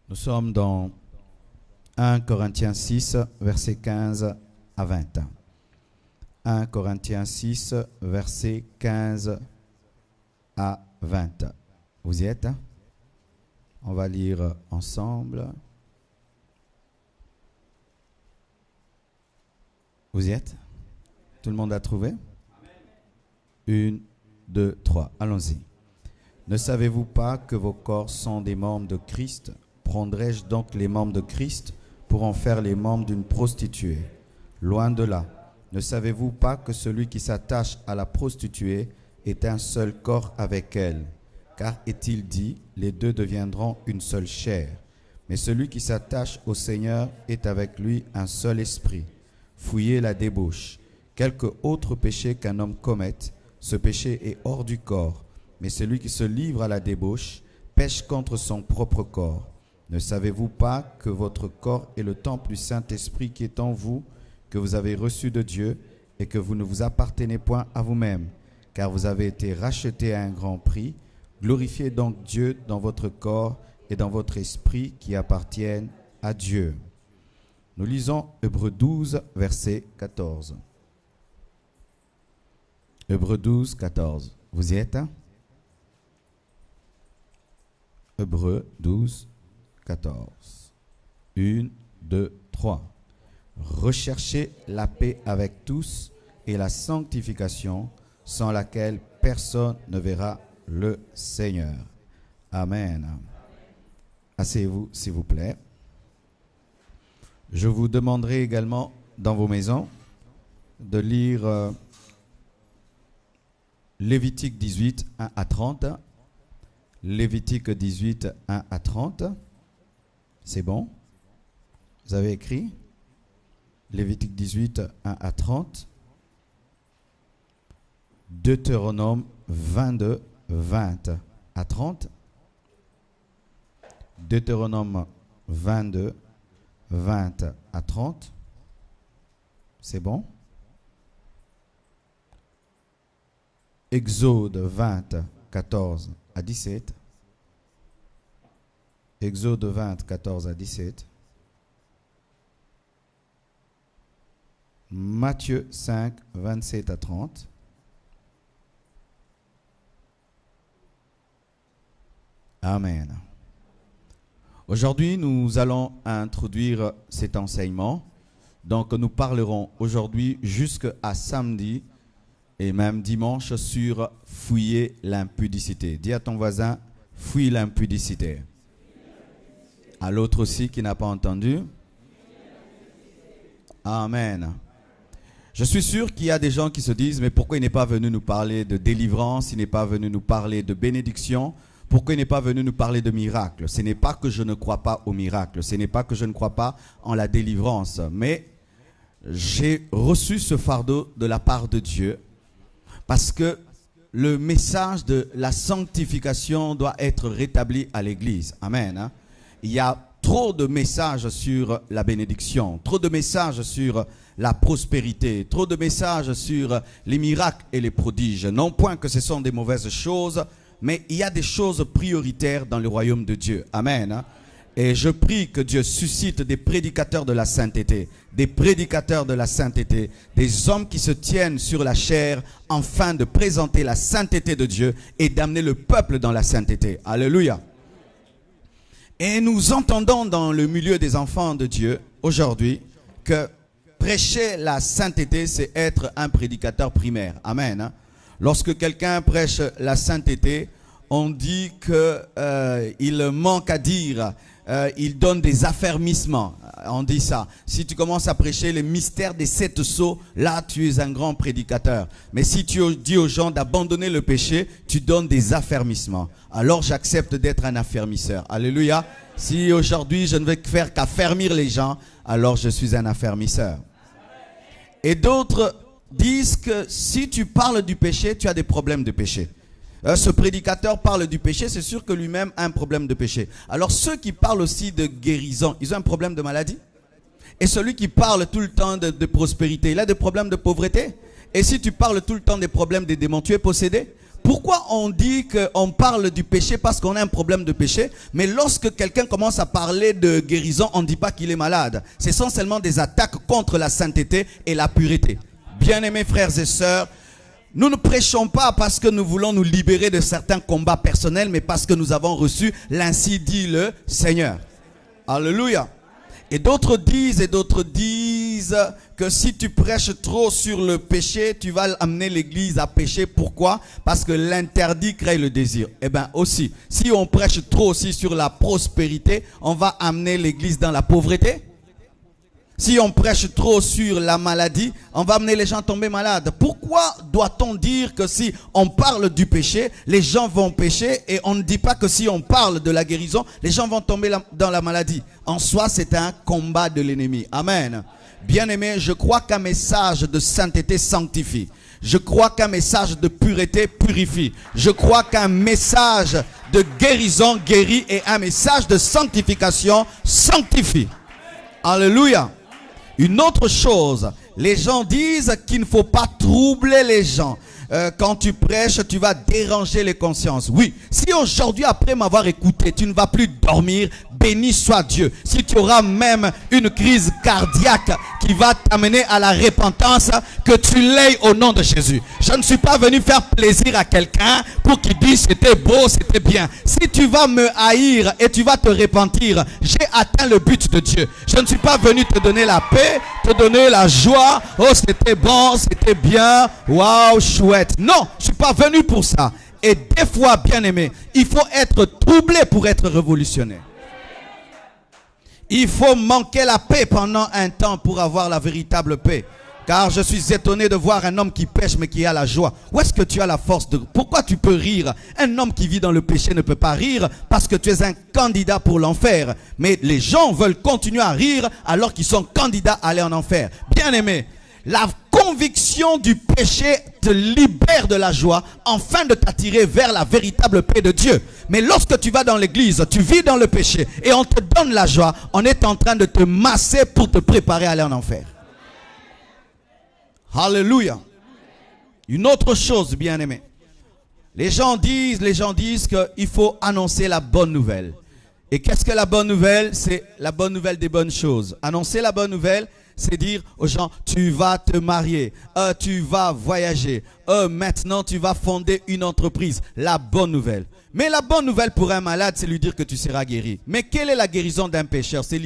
Nous sommes dans 1 Corinthiens 6, versets 15 à 20. 1 Corinthiens 6, versets 15 à 20. Vous y êtes? On va lire ensemble. Vous y êtes? Tout le monde a trouvé? 1, 2, 3. Allons-y. Ne savez-vous pas que vos corps sont des membres de Christ? Prendrais-je donc les membres de Christ pour en faire les membres d'une prostituée? Loin de là. Ne savez-vous pas que celui qui s'attache à la prostituée est un seul corps avec elle? Car est-il dit, les deux deviendront une seule chair. Mais celui qui s'attache au Seigneur est avec lui un seul esprit. Fouillez la débauche. Quelque autre péché qu'un homme commette, ce péché est hors du corps. Mais celui qui se livre à la débauche pêche contre son propre corps. Ne savez-vous pas que votre corps est le temple du Saint-Esprit qui est en vous, que vous avez reçu de Dieu, et que vous ne vous appartenez point à vous-même, car vous avez été rachetés à un grand prix? Glorifiez donc Dieu dans votre corps et dans votre esprit qui appartiennent à Dieu. Nous lisons Hébreux 12, verset 14. Hébreux 12, 14. Vous y êtes? Hébreux 12, 14. 1, 2, 3. Recherchez la paix avec tous et la sanctification, sans laquelle personne ne verra le Seigneur. Amen. Asseyez-vous, s'il vous plaît. Je vous demanderai également, dans vos maisons, de lire Lévitique 18, 1 à 30. Lévitique 18, 1 à 30. C'est bon? Vous avez écrit? Lévitique 18, 1 à 30. Deutéronome 22, 20 à 30. Deutéronome 22, 20 à 30. C'est bon? Exode 20, 14 à 17. Exode 20, 14 à 17. Matthieu 5, 27 à 30. Amen. Aujourd'hui, nous allons introduire cet enseignement. Donc, nous parlerons aujourd'hui jusqu'à samedi et même dimanche sur fouiller l'impudicité. Dis à ton voisin, fouille l'impudicité. À l'autre aussi qui n'a pas entendu. Amen. Je suis sûr qu'il y a des gens qui se disent, mais pourquoi il n'est pas venu nous parler de délivrance, il n'est pas venu nous parler de bénédiction? Pourquoi il n'est pas venu nous parler de miracles? Ce n'est pas que je ne crois pas aux miracles, ce n'est pas que je ne crois pas en la délivrance, mais j'ai reçu ce fardeau de la part de Dieu parce que le message de la sanctification doit être rétabli à l'Église. Amen. Il y a trop de messages sur la bénédiction, trop de messages sur la prospérité, trop de messages sur les miracles et les prodiges. Non point que ce sont des mauvaises choses, mais il y a des choses prioritaires dans le royaume de Dieu. Amen. Et je prie que Dieu suscite des prédicateurs de la sainteté, des prédicateurs de la sainteté, des hommes qui se tiennent sur la chair afin de présenter la sainteté de Dieu et d'amener le peuple dans la sainteté. Alléluia. Et nous entendons dans le milieu des enfants de Dieu aujourd'hui que prêcher la sainteté, c'est être un prédicateur primaire. Amen. Lorsque quelqu'un prêche la sainteté, on dit qu'il manque à dire, il donne des affermissements. On dit ça. Si tu commences à prêcher les mystères des 7 sceaux, là tu es un grand prédicateur. Mais si tu dis aux gens d'abandonner le péché, tu donnes des affermissements. Alors j'accepte d'être un affermisseur. Alléluia. Si aujourd'hui je ne vais faire qu'affermir les gens, alors je suis un affermisseur. Et d'autres disent que si tu parles du péché, tu as des problèmes de péché. Ce prédicateur parle du péché, c'est sûr que lui-même a un problème de péché. Alors ceux qui parlent aussi de guérison, ils ont un problème de maladie? Et celui qui parle tout le temps de prospérité, il a des problèmes de pauvreté? Et si tu parles tout le temps des problèmes des démons, tu es possédé? Pourquoi on dit qu'on parle du péché parce qu'on a un problème de péché, mais lorsque quelqu'un commence à parler de guérison, on ne dit pas qu'il est malade. Ce sont seulement des attaques contre la sainteté et la pureté. Bien-aimés frères et sœurs, nous ne prêchons pas parce que nous voulons nous libérer de certains combats personnels, mais parce que nous avons reçu l'ainsi dit le Seigneur. Alléluia. Et d'autres disent que si tu prêches trop sur le péché, tu vas amener l'église à pécher. Pourquoi? Parce que l'interdit crée le désir. Eh bien aussi, si on prêche trop aussi sur la prospérité, on va amener l'église dans la pauvreté. Si on prêche trop sur la maladie, on va amener les gens à tomber malades. Pourquoi doit-on dire que si on parle du péché, les gens vont pécher, et on ne dit pas que si on parle de la guérison, les gens vont tomber dans la maladie? En soi, c'est un combat de l'ennemi. Amen. Bien-aimé, je crois qu'un message de sainteté sanctifie. Je crois qu'un message de pureté purifie. Je crois qu'un message de guérison guérit, et un message de sanctification sanctifie. Alléluia. Une autre chose, les gens disent qu'il ne faut pas troubler les gens. Quand tu prêches, tu vas déranger les consciences. Oui, si aujourd'hui, après m'avoir écouté, tu ne vas plus dormir, béni soit Dieu. Si tu auras même une crise cardiaque qui va t'amener à la repentance, que tu l'aies au nom de Jésus. Je ne suis pas venu faire plaisir à quelqu'un pour qu'il dise c'était beau, c'était bien. Si tu vas me haïr et tu vas te repentir, j'ai atteint le but de Dieu. Je ne suis pas venu te donner la paix, te donner la joie. Oh, c'était bon, c'était bien. Waouh, chouette. Non, je ne suis pas venu pour ça. Et des fois, bien aimé, il faut être troublé pour être révolutionnaire. Il faut manquer la paix pendant un temps pour avoir la véritable paix. Car je suis étonné de voir un homme qui pêche mais qui a la joie. Où est-ce que tu as la force de... Pourquoi tu peux rire? Un homme qui vit dans le péché ne peut pas rire parce que tu es un candidat pour l'enfer. Mais les gens veulent continuer à rire alors qu'ils sont candidats à aller en enfer. Bien aimé, la conviction du péché te libère de la joie afin de t'attirer vers la véritable paix de Dieu. Mais lorsque tu vas dans l'église, tu vis dans le péché et on te donne la joie, on est en train de te masser pour te préparer à aller en enfer. Alléluia. Une autre chose, bien aimé. Les gens disent qu'il faut annoncer la bonne nouvelle. Et qu'est-ce que la bonne nouvelle? C'est la bonne nouvelle des bonnes choses. Annoncer la bonne nouvelle, c'est dire aux gens, tu vas te marier, tu vas voyager, maintenant tu vas fonder une entreprise. La bonne nouvelle. Mais la bonne nouvelle pour un malade, c'est lui dire que tu seras guéri. Mais quelle est la guérison d'un pécheur? C'est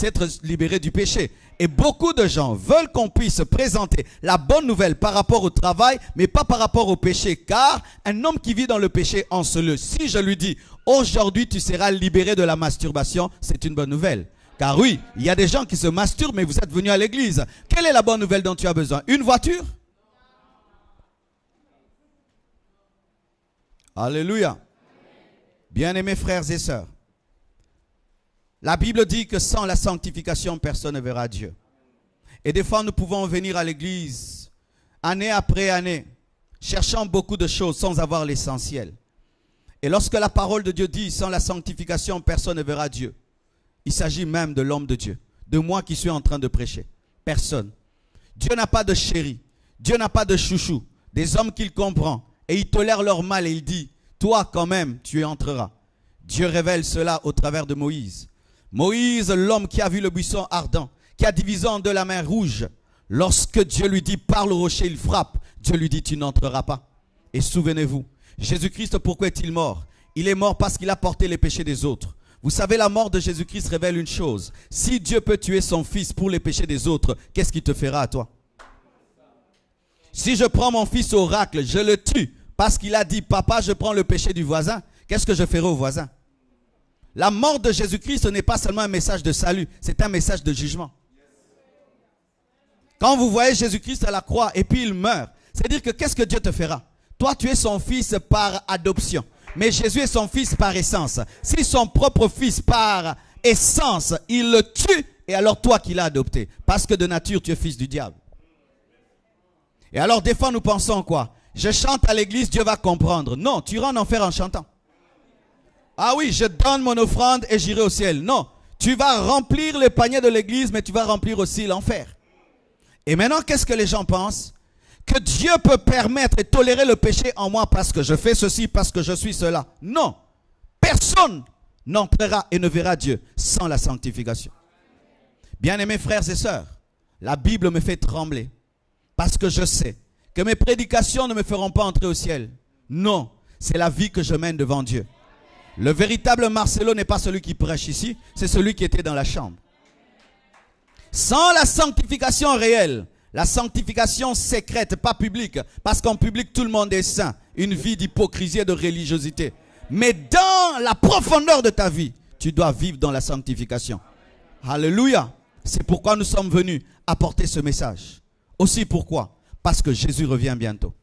être libéré du péché. Et beaucoup de gens veulent qu'on puisse présenter la bonne nouvelle par rapport au travail, mais pas par rapport au péché. Car un homme qui vit dans le péché en cela, si je lui dis, aujourd'hui tu seras libéré de la masturbation, c'est une bonne nouvelle. Car oui, il y a des gens qui se masturbent, mais vous êtes venus à l'église. Quelle est la bonne nouvelle dont tu as besoin? Une voiture? Alléluia. Bien-aimés frères et sœurs, la Bible dit que sans la sanctification, personne ne verra Dieu. Et des fois, nous pouvons venir à l'église, année après année, cherchant beaucoup de choses sans avoir l'essentiel. Et lorsque la parole de Dieu dit, sans la sanctification, personne ne verra Dieu, il s'agit même de l'homme de Dieu, de moi qui suis en train de prêcher. Personne. Dieu n'a pas de chéri, Dieu n'a pas de chouchou, des hommes qu'il comprend, et il tolère leur mal et il dit, toi quand même, tu y entreras. Dieu révèle cela au travers de Moïse. Moïse, l'homme qui a vu le buisson ardent, qui a divisé en deux la mer rouge. Lorsque Dieu lui dit, parle au rocher, il frappe. Dieu lui dit, tu n'entreras pas. Et souvenez-vous, Jésus-Christ, pourquoi est-il mort? Il est mort parce qu'il a porté les péchés des autres. Vous savez, la mort de Jésus-Christ révèle une chose. Si Dieu peut tuer son fils pour les péchés des autres, qu'est-ce qu'il te fera à toi? Si je prends mon fils au racle, je le tue parce qu'il a dit, papa, je prends le péché du voisin, qu'est-ce que je ferai au voisin? La mort de Jésus-Christ, ce n'est pas seulement un message de salut, c'est un message de jugement. Quand vous voyez Jésus-Christ à la croix et puis il meurt, c'est-à-dire que qu'est-ce que Dieu te fera? Toi, tu es son fils par adoption, mais Jésus est son fils par essence. Si son propre fils par essence, il le tue, et alors toi qui l'as adopté, parce que de nature, tu es fils du diable. Et alors des fois, nous pensons quoi? Je chante à l'église, Dieu va comprendre. Non, tu iras en enfer en chantant. Ah oui, je donne mon offrande et j'irai au ciel. Non, tu vas remplir le panier de l'église, mais tu vas remplir aussi l'enfer. Et maintenant, qu'est-ce que les gens pensent? que Dieu peut permettre et tolérer le péché en moi parce que je fais ceci, parce que je suis cela. Non. Personne n'entrera et ne verra Dieu sans la sanctification. Bien-aimés frères et sœurs, la Bible me fait trembler parce que je sais que mes prédications ne me feront pas entrer au ciel. Non, c'est la vie que je mène devant Dieu. Le véritable Marcelo n'est pas celui qui prêche ici, c'est celui qui était dans la chambre. Sans la sanctification réelle, la sanctification secrète, pas publique, parce qu'en public tout le monde est saint, une vie d'hypocrisie et de religiosité. Mais dans la profondeur de ta vie, tu dois vivre dans la sanctification. Alléluia. C'est pourquoi nous sommes venus apporter ce message. Aussi pourquoi? Parce que Jésus revient bientôt.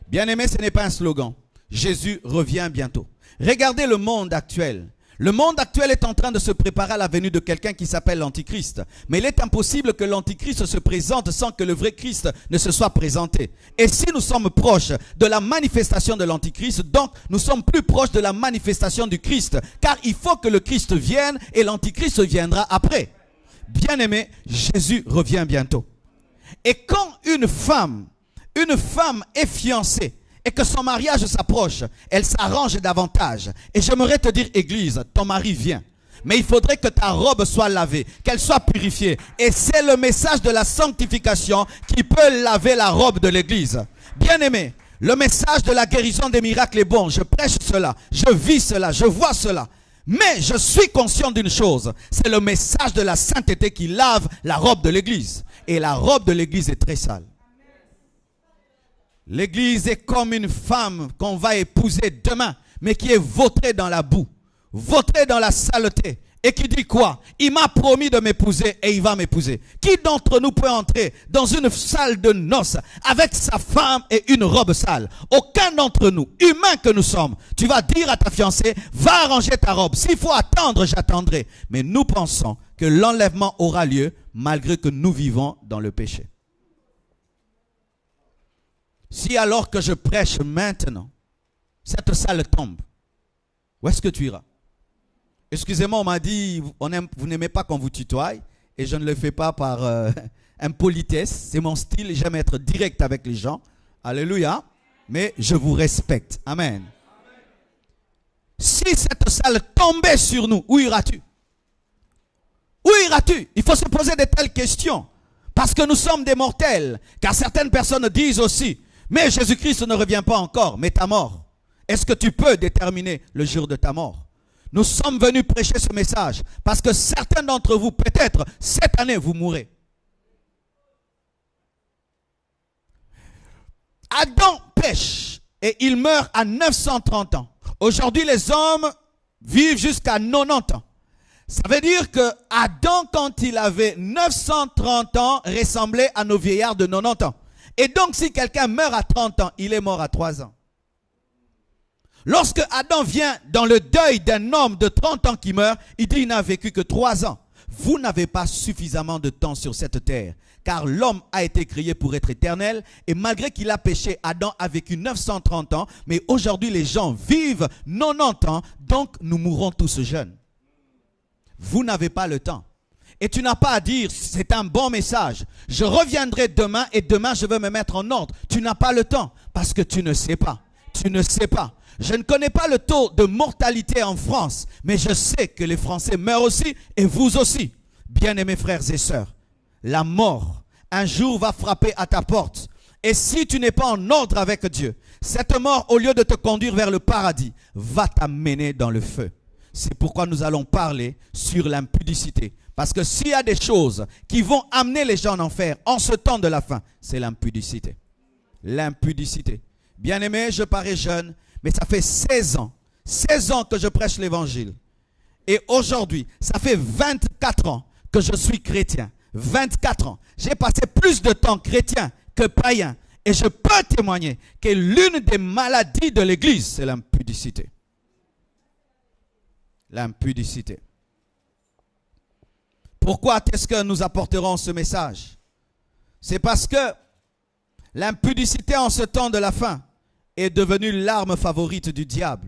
Bien-aimé, ce n'est pas un slogan. Jésus revient bientôt. Regardez le monde actuel. Le monde actuel est en train de se préparer à la venue de quelqu'un qui s'appelle l'Antichrist. Mais il est impossible que l'Antichrist se présente sans que le vrai Christ ne se soit présenté. Et si nous sommes proches de la manifestation de l'Antichrist, donc nous sommes plus proches de la manifestation du Christ. Car il faut que le Christ vienne et l'Antichrist viendra après. Bien-aimé, Jésus revient bientôt. Et quand une femme est fiancée, et que son mariage s'approche, elle s'arrange davantage. Et j'aimerais te dire, Église, ton mari vient. Mais il faudrait que ta robe soit lavée, qu'elle soit purifiée. Et c'est le message de la sanctification qui peut laver la robe de l'Église. Bien-aimé, le message de la guérison des miracles est bon. Je prêche cela, je vis cela, je vois cela. Mais je suis conscient d'une chose, c'est le message de la sainteté qui lave la robe de l'Église. Et la robe de l'Église est très sale. L'église est comme une femme qu'on va épouser demain, mais qui est vautrée dans la boue, vautrée dans la saleté. Et qui dit quoi? Il m'a promis de m'épouser et il va m'épouser. Qui d'entre nous peut entrer dans une salle de noces avec sa femme et une robe sale? Aucun d'entre nous, humains que nous sommes. Tu vas dire à ta fiancée, va arranger ta robe. S'il faut attendre, j'attendrai. Mais nous pensons que l'enlèvement aura lieu malgré que nous vivons dans le péché. Si alors que je prêche maintenant, cette salle tombe, où est-ce que tu iras? Excusez-moi, on m'a dit, vous n'aimez pas qu'on vous tutoie, et je ne le fais pas par impolitesse, c'est mon style, j'aime être direct avec les gens, alléluia, mais je vous respecte, amen. Si cette salle tombait sur nous, où iras-tu? Où iras-tu? Il faut se poser de telles questions, parce que nous sommes des mortels, car certaines personnes disent aussi, mais Jésus-Christ ne revient pas encore, mais ta mort. Est-ce que tu peux déterminer le jour de ta mort? Nous sommes venus prêcher ce message parce que certains d'entre vous, peut-être, cette année, vous mourrez. Adam pêche et il meurt à 930 ans. Aujourd'hui, les hommes vivent jusqu'à 90 ans. Ça veut dire que Adam, quand il avait 930 ans, ressemblait à nos vieillards de 90 ans. Et donc, si quelqu'un meurt à 30 ans, il est mort à 3 ans. Lorsque Adam vient dans le deuil d'un homme de 30 ans qui meurt, il dit qu'il n'a vécu que 3 ans. Vous n'avez pas suffisamment de temps sur cette terre, car l'homme a été créé pour être éternel, et malgré qu'il a péché, Adam a vécu 930 ans, mais aujourd'hui les gens vivent 90 ans, donc nous mourrons tous jeunes. Vous n'avez pas le temps. Et tu n'as pas à dire, c'est un bon message. Je reviendrai demain et demain je vais me mettre en ordre. Tu n'as pas le temps parce que tu ne sais pas. Tu ne sais pas. Je ne connais pas le taux de mortalité en France, mais je sais que les Français meurent aussi et vous aussi. Bien-aimés frères et sœurs, la mort un jour va frapper à ta porte. Et si tu n'es pas en ordre avec Dieu, cette mort, au lieu de te conduire vers le paradis, va t'amener dans le feu. C'est pourquoi nous allons parler sur l'impudicité. Parce que s'il y a des choses qui vont amener les gens en enfer en ce temps de la fin, c'est l'impudicité. L'impudicité. Bien-aimé, je parais jeune, mais ça fait 16 ans que je prêche l'évangile. Et aujourd'hui, ça fait 24 ans que je suis chrétien. 24 ans. J'ai passé plus de temps chrétien que païen. Et je peux témoigner que l'une des maladies de l'Église, c'est l'impudicité. L'impudicité. Pourquoi est-ce que nous apporterons ce message? C'est parce que l'impudicité en ce temps de la fin est devenue l'arme favorite du diable.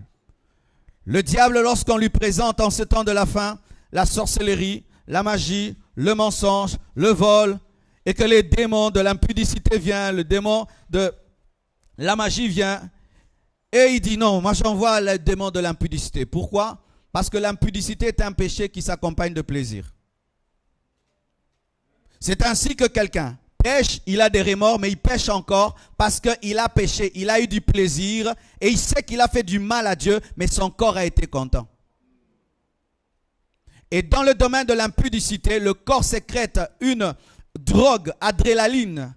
Le diable, lorsqu'on lui présente en ce temps de la fin la sorcellerie, la magie, le mensonge, le vol, et que les démons de l'impudicité viennent, le démon de la magie vient, et il dit non, moi j'envoie le démon de l'impudicité. Pourquoi? Parce que l'impudicité est un péché qui s'accompagne de plaisir. C'est ainsi que quelqu'un pêche, il a des remords, mais il pêche encore parce qu'il a péché, il a eu du plaisir et il sait qu'il a fait du mal à Dieu, mais son corps a été content. Et dans le domaine de l'impudicité, le corps sécrète une drogue, adrénaline,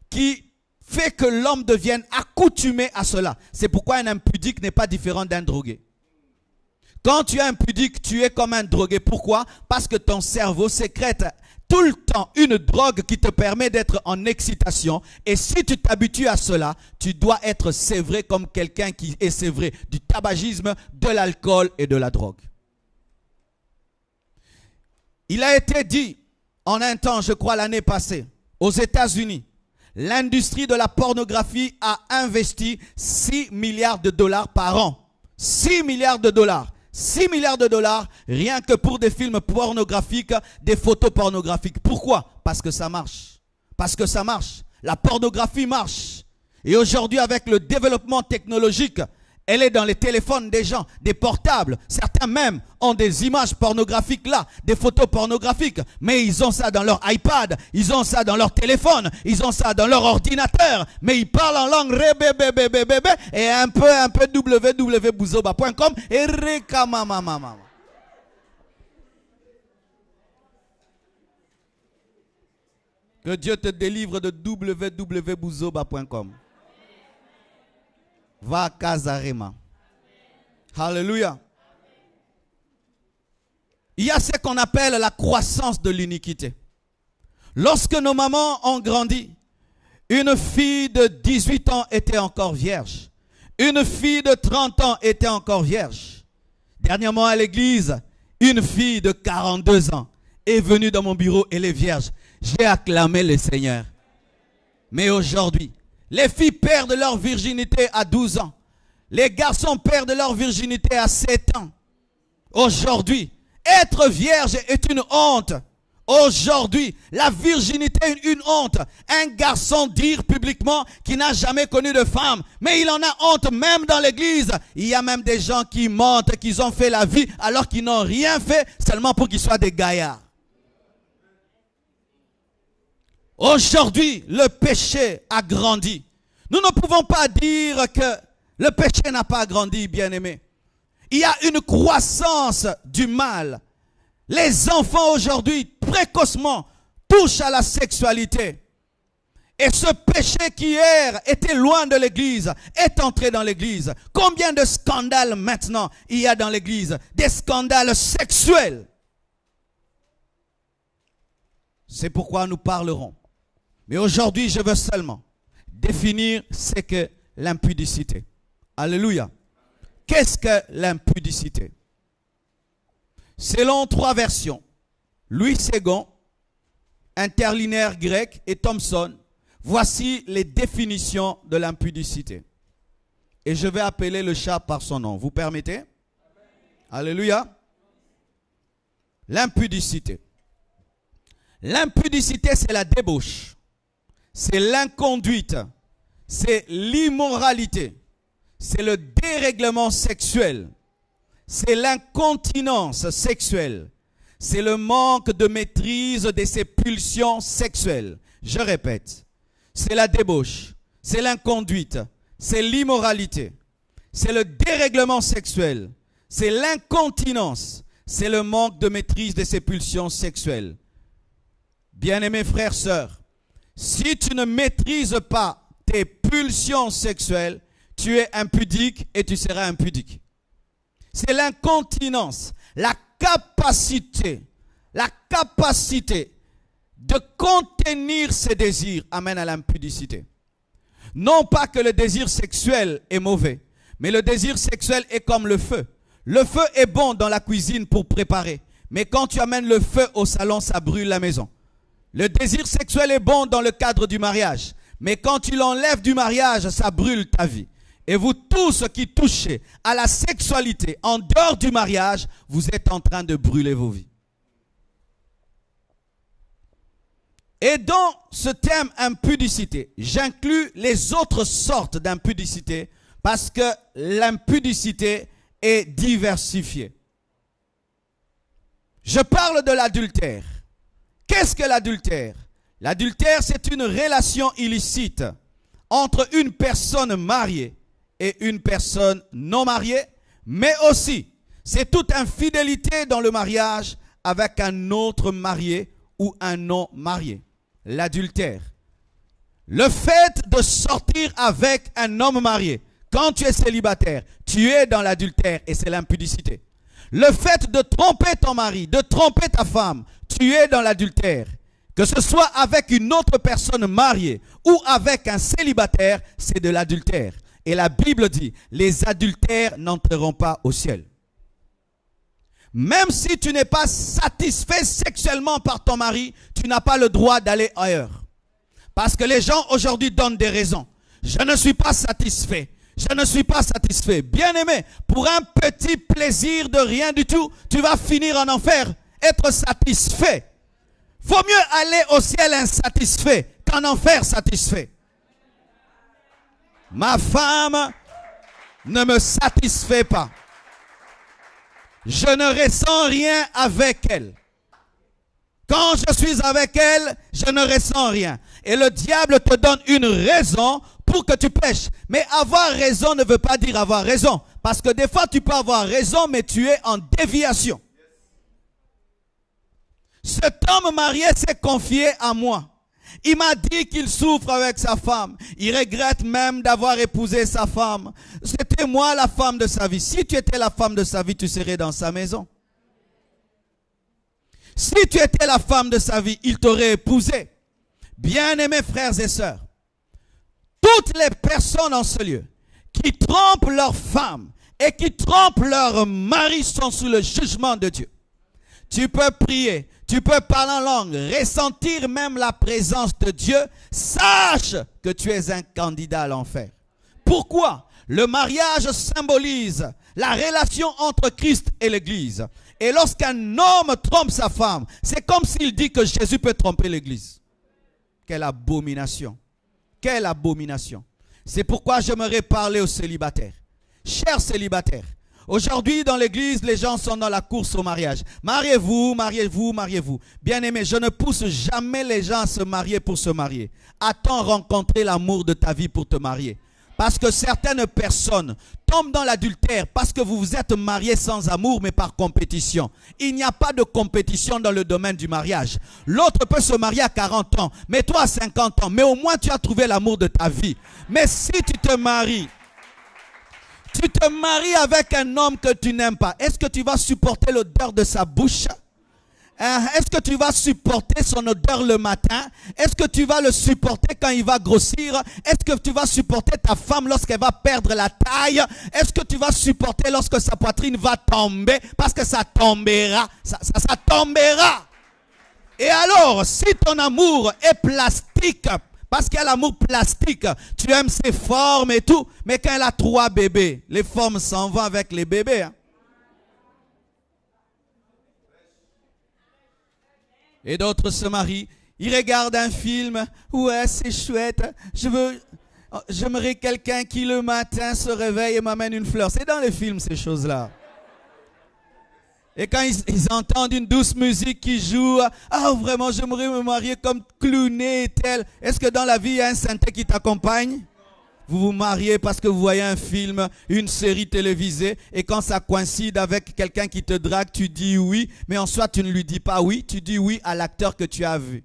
qui fait que l'homme devienne accoutumé à cela. C'est pourquoi un impudique n'est pas différent d'un drogué. Quand tu es impudique, tu es comme un drogué. Pourquoi? Parce que ton cerveau sécrète tout le temps une drogue qui te permet d'être en excitation. Et si tu t'habitues à cela, tu dois être sévré comme quelqu'un qui est sévré du tabagisme, de l'alcool et de la drogue. Il a été dit en un temps, je crois l'année passée, aux États-Unis, l'industrie de la pornographie a investi 6 milliards de dollars par an. 6 milliards de dollars. 6 milliards de dollars rien que pour des films pornographiques, des photos pornographiques. Pourquoi? Parce que ça marche. Parce que ça marche. La pornographie marche. Et aujourd'hui, avec le développement technologique, elle est dans les téléphones des gens, des portables. Certains même ont des images pornographiques là, des photos pornographiques. Mais ils ont ça dans leur iPad, ils ont ça dans leur téléphone, ils ont ça dans leur ordinateur. Mais ils parlent en langue rébébébébébébé et un peu www.bouzoba.com et rekamamamama. Que Dieu te délivre de www.bouzoba.com. Va Kazarema. Alléluia. Il y a ce qu'on appelle la croissance de l'iniquité. Lorsque nos mamans ont grandi, une fille de 18 ans était encore vierge. Une fille de 30 ans était encore vierge. Dernièrement à l'église, une fille de 42 ans est venue dans mon bureau, elle est vierge. J'ai acclamé le Seigneur. Mais aujourd'hui, les filles perdent leur virginité à 12 ans. Les garçons perdent leur virginité à 7 ans. Aujourd'hui, être vierge est une honte. Aujourd'hui, la virginité est une honte. Un garçon dire publiquement qu'il n'a jamais connu de femme, mais il en a honte même dans l'église. Il y a même des gens qui mentent qu'ils ont fait la vie alors qu'ils n'ont rien fait seulement pour qu'ils soient des gaillards. Aujourd'hui, le péché a grandi. Nous ne pouvons pas dire que le péché n'a pas grandi, bien-aimé. Il y a une croissance du mal. Les enfants aujourd'hui, précocement, touchent à la sexualité. Et ce péché qui hier était loin de l'église est entré dans l'église. Combien de scandales maintenant il y a dans l'église? Des scandales sexuels. C'est pourquoi nous parlerons. Mais aujourd'hui, je veux seulement définir ce qu'est l'impudicité. Alléluia. Qu'est-ce que l'impudicité? Selon 3 versions, Louis Ségon, interlinéaire grec, et Thomson, voici les définitions de l'impudicité. Et je vais appeler le chat par son nom. Vous permettez? Alléluia. L'impudicité. L'impudicité, c'est la débauche. C'est l'inconduite, c'est l'immoralité, c'est le dérèglement sexuel, c'est l'incontinence sexuelle, c'est le manque de maîtrise de ses pulsions sexuelles. Je répète, c'est la débauche, c'est l'inconduite, c'est l'immoralité, c'est le dérèglement sexuel, c'est l'incontinence, c'est le manque de maîtrise de ses pulsions sexuelles. Bien-aimés frères, sœurs, si tu ne maîtrises pas tes pulsions sexuelles, tu es impudique et tu seras impudique. C'est l'incontinence, la capacité de contenir ses désirs amène à l'impudicité. Non pas que le désir sexuel est mauvais, mais le désir sexuel est comme le feu. Le feu est bon dans la cuisine pour préparer, mais quand tu amènes le feu au salon, ça brûle la maison. Le désir sexuel est bon dans le cadre du mariage. Mais quand tu l'enlèves du mariage, ça brûle ta vie. Et vous tous qui touchez à la sexualité en dehors du mariage, vous êtes en train de brûler vos vies. Et dans ce thème impudicité, j'inclus les autres sortes d'impudicité parce que l'impudicité est diversifiée. Je parle de l'adultère. Qu'est-ce que l'adultère? L'adultère, c'est une relation illicite entre une personne mariée et une personne non mariée, mais aussi, c'est toute infidélité dans le mariage avec un autre marié ou un non marié. L'adultère. Le fait de sortir avec un homme marié, quand tu es célibataire, tu es dans l'adultère et c'est l'impudicité. Le fait de tromper ton mari, de tromper ta femme, tu es dans l'adultère. Que ce soit avec une autre personne mariée ou avec un célibataire, c'est de l'adultère. Et la Bible dit, les adultères n'entreront pas au ciel. Même si tu n'es pas satisfait sexuellement par ton mari, tu n'as pas le droit d'aller ailleurs. Parce que les gens aujourd'hui donnent des raisons. Je ne suis pas satisfait. Je ne suis pas satisfait. Bien-aimé, pour un petit plaisir de rien du tout, tu vas finir en enfer. Être satisfait. Vaut mieux aller au ciel insatisfait qu'en enfer satisfait. Ma femme ne me satisfait pas. Je ne ressens rien avec elle. Quand je suis avec elle, je ne ressens rien. Et le diable te donne une raison pour que tu pêches. Mais avoir raison ne veut pas dire avoir raison. Parce que des fois, tu peux avoir raison, mais tu es en déviation. Cet homme marié s'est confié à moi. Il m'a dit qu'il souffre avec sa femme. Il regrette même d'avoir épousé sa femme. C'était moi la femme de sa vie. Si tu étais la femme de sa vie, tu serais dans sa maison. Si tu étais la femme de sa vie, il t'aurait épousé. Bien-aimés frères et sœurs, toutes les personnes en ce lieu qui trompent leur femme et qui trompent leur mari sont sous le jugement de Dieu. Tu peux prier, tu peux parler en langue, ressentir même la présence de Dieu. Sache que tu es un candidat à l'enfer. Pourquoi? Le mariage symbolise la relation entre Christ et l'Église. Et lorsqu'un homme trompe sa femme, c'est comme s'il dit que Jésus peut tromper l'Église. Quelle abomination! Quelle abomination! C'est pourquoi j'aimerais parler aux célibataires. Chers célibataires, aujourd'hui dans l'église, les gens sont dans la course au mariage. Mariez-vous, mariez-vous, mariez-vous. Bien-aimé, je ne pousse jamais les gens à se marier pour se marier. Attends rencontrer l'amour de ta vie pour te marier. Parce que certaines personnes tombent dans l'adultère parce que vous vous êtes mariés sans amour mais par compétition. Il n'y a pas de compétition dans le domaine du mariage. L'autre peut se marier à 40 ans, mais toi à 50 ans. Mais au moins tu as trouvé l'amour de ta vie. Mais si tu te maries avec un homme que tu n'aimes pas, est-ce que tu vas supporter l'odeur de sa bouche? Est-ce que tu vas supporter son odeur le matin? Est-ce que tu vas le supporter quand il va grossir? Est-ce que tu vas supporter ta femme lorsqu'elle va perdre la taille? Est-ce que tu vas supporter lorsque sa poitrine va tomber? Parce que ça tombera. Ça tombera. Et alors, si ton amour est plastique, parce qu'il y a l'amour plastique, tu aimes ses formes et tout, mais quand elle a 3 bébés, les formes s'en vont avec les bébés. Hein? Et d'autres se marient, ils regardent un film, ouais c'est chouette, j'aimerais quelqu'un qui le matin se réveille et m'amène une fleur. C'est dans les films ces choses-là. Et quand ils entendent une douce musique qui joue, ah vraiment j'aimerais me marier comme Clooney et tel. Est-ce que dans la vie il y a un synthé qui t'accompagne? Vous vous mariez parce que vous voyez un film, une série télévisée, et quand ça coïncide avec quelqu'un qui te drague, tu dis oui, mais en soi tu ne lui dis pas oui, tu dis oui à l'acteur que tu as vu.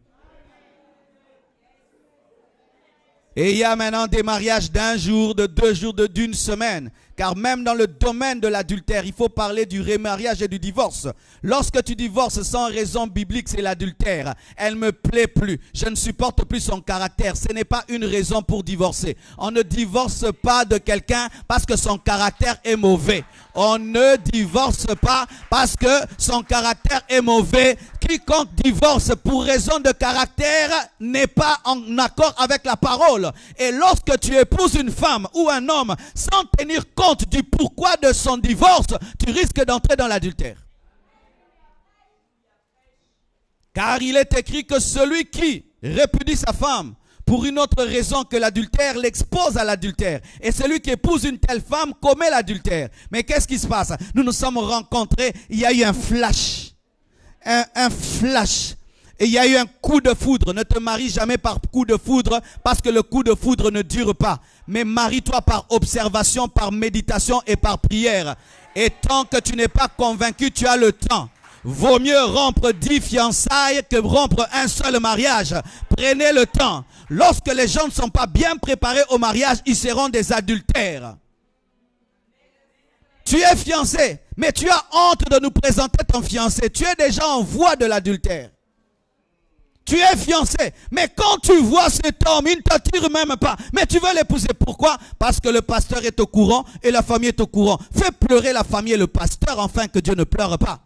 Et il y a maintenant des mariages d'1 jour, de 2 jours, d'une semaine. Car même dans le domaine de l'adultère, il faut parler du remariage et du divorce. Lorsque tu divorces sans raison biblique, c'est l'adultère. Elle me plaît plus. Je ne supporte plus son caractère. Ce n'est pas une raison pour divorcer. On ne divorce pas de quelqu'un parce que son caractère est mauvais. On ne divorce pas parce que son caractère est mauvais. Quiconque divorce pour raison de caractère n'est pas en accord avec la parole. Et lorsque tu épouses une femme ou un homme sans tenir compte du pourquoi de son divorce, tu risques d'entrer dans l'adultère. Car il est écrit que celui qui répudie sa femme pour une autre raison que l'adultère l'expose à l'adultère. Et celui qui épouse une telle femme commet l'adultère. Mais qu'est-ce qui se passe? Nous nous sommes rencontrés, il y a eu un flash. Un flash. Et il y a eu un coup de foudre. Ne te marie jamais par coup de foudre parce que le coup de foudre ne dure pas. Mais marie-toi par observation, par méditation et par prière. Et tant que tu n'es pas convaincu, tu as le temps. Vaut mieux rompre 10 fiançailles que rompre un seul mariage. Prenez le temps. Lorsque les gens ne sont pas bien préparés au mariage, ils seront des adultères. Tu es fiancé, mais tu as honte de nous présenter ton fiancé. Tu es déjà en voie de l'adultère. Tu es fiancé, mais quand tu vois cet homme, il ne t'attire même pas. Mais tu veux l'épouser. Pourquoi? Parce que le pasteur est au courant et la famille est au courant. Fais pleurer la famille et le pasteur afin que Dieu ne pleure pas.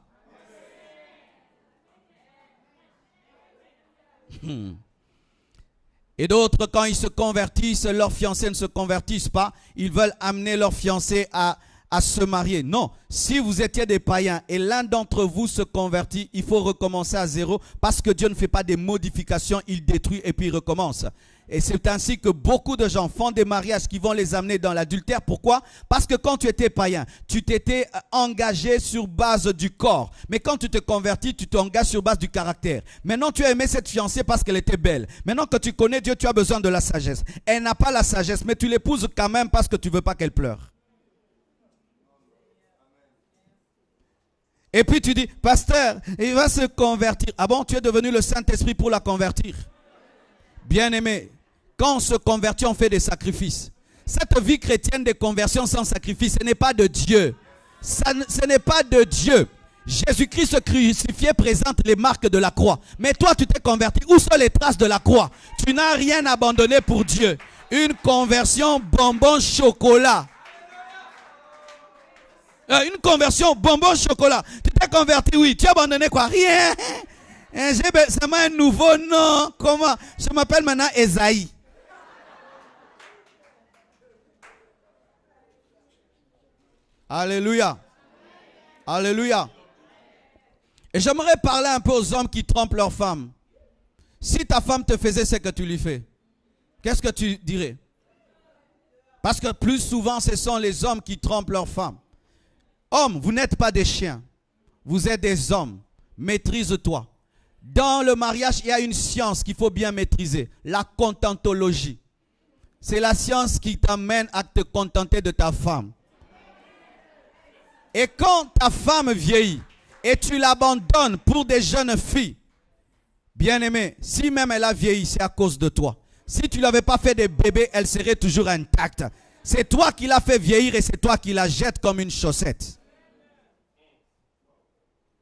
Et d'autres, quand ils se convertissent, leurs fiancés ne se convertissent pas. Ils veulent amener leurs fiancés à se marier. Non, si vous étiez des païens et l'un d'entre vous se convertit, il faut recommencer à zéro parce que Dieu ne fait pas des modifications, il détruit et puis il recommence. Et c'est ainsi que beaucoup de gens font des mariages qui vont les amener dans l'adultère. Pourquoi? Parce que quand tu étais païen, tu t'étais engagé sur base du corps. Mais quand tu te convertis, tu t'engages sur base du caractère. Maintenant, tu as aimé cette fiancée parce qu'elle était belle. Maintenant que tu connais Dieu, tu as besoin de la sagesse. Elle n'a pas la sagesse, mais tu l'épouses quand même parce que tu ne veux pas qu'elle pleure. Et puis tu dis, pasteur, il va se convertir. Ah bon, tu es devenu le Saint-Esprit pour la convertir? Bien-aimé, quand on se convertit, on fait des sacrifices. Cette vie chrétienne de conversion sans sacrifice, ce n'est pas de Dieu. Ce n'est pas de Dieu. Jésus-Christ crucifié présente les marques de la croix. Mais toi, tu t'es converti. Où sont les traces de la croix? Tu n'as rien abandonné pour Dieu. Une conversion bonbon chocolat. Une conversion bonbon chocolat. Tu t'es converti, oui. Tu as abandonné quoi? Rien. C'est un nouveau nom. Comment? Je m'appelle maintenant Esaïe. Alléluia. Alléluia. Et j'aimerais parler un peu aux hommes qui trompent leurs femmes. Si ta femme te faisait ce que tu lui fais, qu'est-ce que tu dirais? Parce que plus souvent, ce sont les hommes qui trompent leurs femmes. Hommes, vous n'êtes pas des chiens. Vous êtes des hommes. Maîtrise-toi. Dans le mariage, il y a une science qu'il faut bien maîtriser. La contentologie. C'est la science qui t'amène à te contenter de ta femme. Et quand ta femme vieillit et tu l'abandonnes pour des jeunes filles, bien-aimée, si même elle a vieilli, c'est à cause de toi. Si tu ne l'avais pas fait des bébés, elle serait toujours intacte. C'est toi qui l'as fait vieillir et c'est toi qui la jettes comme une chaussette.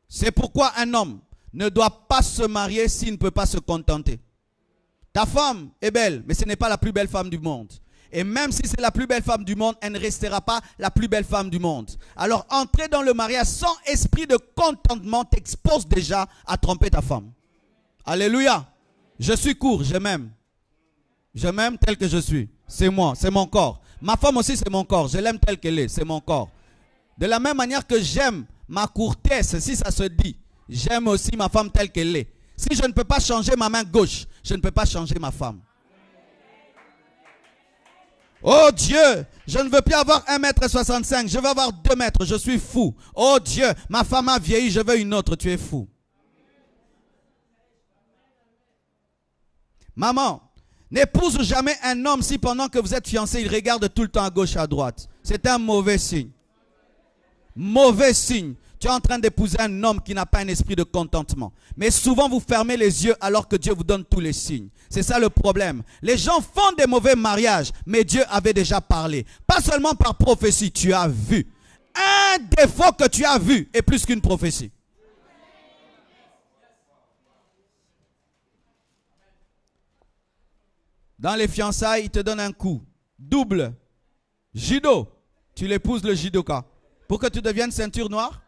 C'est pourquoi un homme ne doit pas se marier s'il ne peut pas se contenter. Ta femme est belle, mais ce n'est pas la plus belle femme du monde. Et même si c'est la plus belle femme du monde, elle ne restera pas la plus belle femme du monde. Alors, entrer dans le mariage sans esprit de contentement t'expose déjà à tromper ta femme. Alléluia. Je suis court, je m'aime. Je m'aime tel que je suis. C'est moi, c'est mon corps. Ma femme aussi, c'est mon corps. Je l'aime tel qu'elle est, c'est mon corps. De la même manière que j'aime ma courtesse, si ça se dit, j'aime aussi ma femme telle qu'elle est. Si je ne peux pas changer ma main gauche, je ne peux pas changer ma femme. Oh Dieu, je ne veux plus avoir 1,65 m, je veux avoir 2 mètres, je suis fou. Oh Dieu, ma femme a vieilli, je veux une autre, tu es fou. Maman, n'épouse jamais un homme si pendant que vous êtes fiancés, il regarde tout le temps à gauche et à droite. C'est un mauvais signe. Mauvais signe. Tu es en train d'épouser un homme qui n'a pas un esprit de contentement. Mais souvent vous fermez les yeux alors que Dieu vous donne tous les signes. C'est ça le problème. Les gens font des mauvais mariages, mais Dieu avait déjà parlé. Pas seulement par prophétie, tu as vu. Un défaut que tu as vu est plus qu'une prophétie. Dans les fiançailles, il te donne un coup. Double. Judo. Tu l'épouses le judoka. Pour que tu deviennes ceinture noire.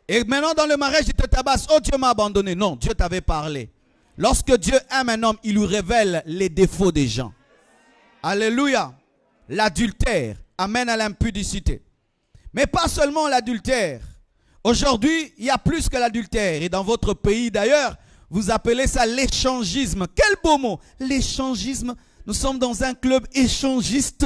Et maintenant dans le mariage, il te tabasse. Oh, Dieu m'a abandonné. Non, Dieu t'avait parlé. Lorsque Dieu aime un homme, il lui révèle les défauts des gens. Alléluia. L'adultère amène à l'impudicité. Mais pas seulement l'adultère. Aujourd'hui, il y a plus que l'adultère. Et dans votre pays d'ailleurs, vous appelez ça l'échangisme. Quel beau mot, l'échangisme. Nous sommes dans un club échangiste.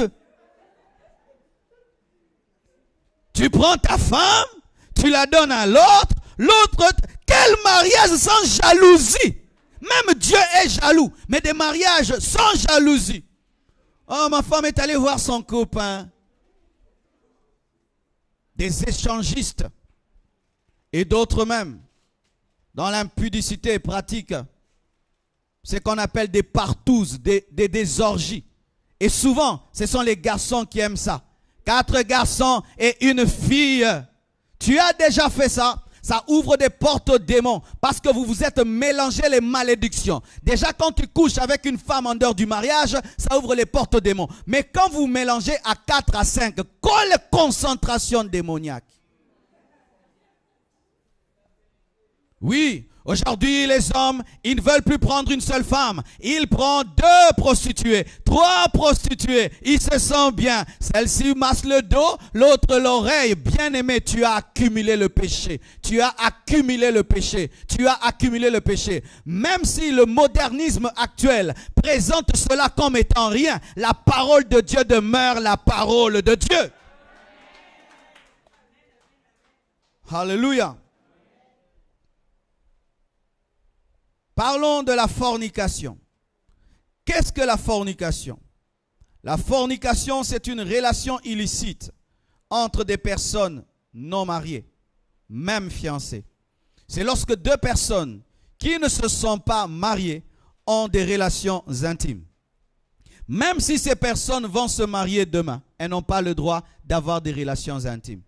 Tu prends ta femme, tu la donnes à l'autre, l'autre, quel mariage sans jalousie. Même Dieu est jaloux, mais des mariages sans jalousie. Oh, ma femme est allée voir son copain. Des échangistes et d'autres même, dans l'impudicité pratique, c'est qu'on appelle des partouzes, des orgies. Et souvent, ce sont les garçons qui aiment ça. 4 garçons et une fille. Tu as déjà fait ça? Ça ouvre des portes aux démons parce que vous vous êtes mélangé les malédictions. Déjà, quand tu couches avec une femme en dehors du mariage, ça ouvre les portes aux démons. Mais quand vous mélangez à 4 à 5, quelle concentration démoniaque. Oui, aujourd'hui, les hommes, ils ne veulent plus prendre une seule femme. Ils prennent 2 prostituées, 3 prostituées. Ils se sentent bien. Celle-ci masse le dos, l'autre l'oreille. Bien-aimé, tu as accumulé le péché. Tu as accumulé le péché. Tu as accumulé le péché. Même si le modernisme actuel présente cela comme étant rien, la parole de Dieu demeure la parole de Dieu. Alléluia. Parlons de la fornication. Qu'est-ce que la fornication? La fornication, c'est une relation illicite entre des personnes non mariées, même fiancées. C'est lorsque 2 personnes qui ne se sont pas mariées ont des relations intimes. Même si ces personnes vont se marier demain, elles n'ont pas le droit d'avoir des relations intimes.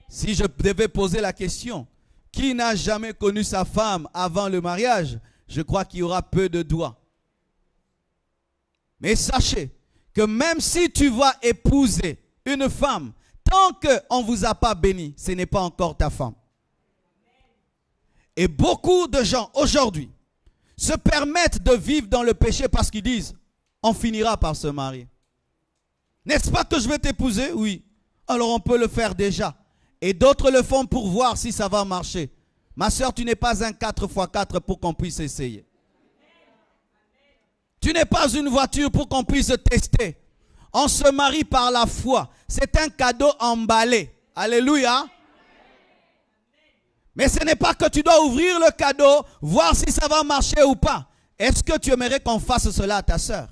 Si je devais poser la question, qui n'a jamais connu sa femme avant le mariage? Je crois qu'il y aura peu de doigts. Mais sachez que même si tu vas épouser une femme, tant qu'on ne vous a pas béni, ce n'est pas encore ta femme. Et beaucoup de gens aujourd'hui se permettent de vivre dans le péché parce qu'ils disent, on finira par se marier. N'est-ce pas que je vais t'épouser? Oui. Alors on peut le faire déjà. Et d'autres le font pour voir si ça va marcher. Ma soeur, tu n'es pas un 4x4 pour qu'on puisse essayer. Tu n'es pas une voiture pour qu'on puisse tester. On se marie par la foi. C'est un cadeau emballé. Alléluia. Mais ce n'est pas que tu dois ouvrir le cadeau, voir si ça va marcher ou pas. Est-ce que tu aimerais qu'on fasse cela à ta soeur?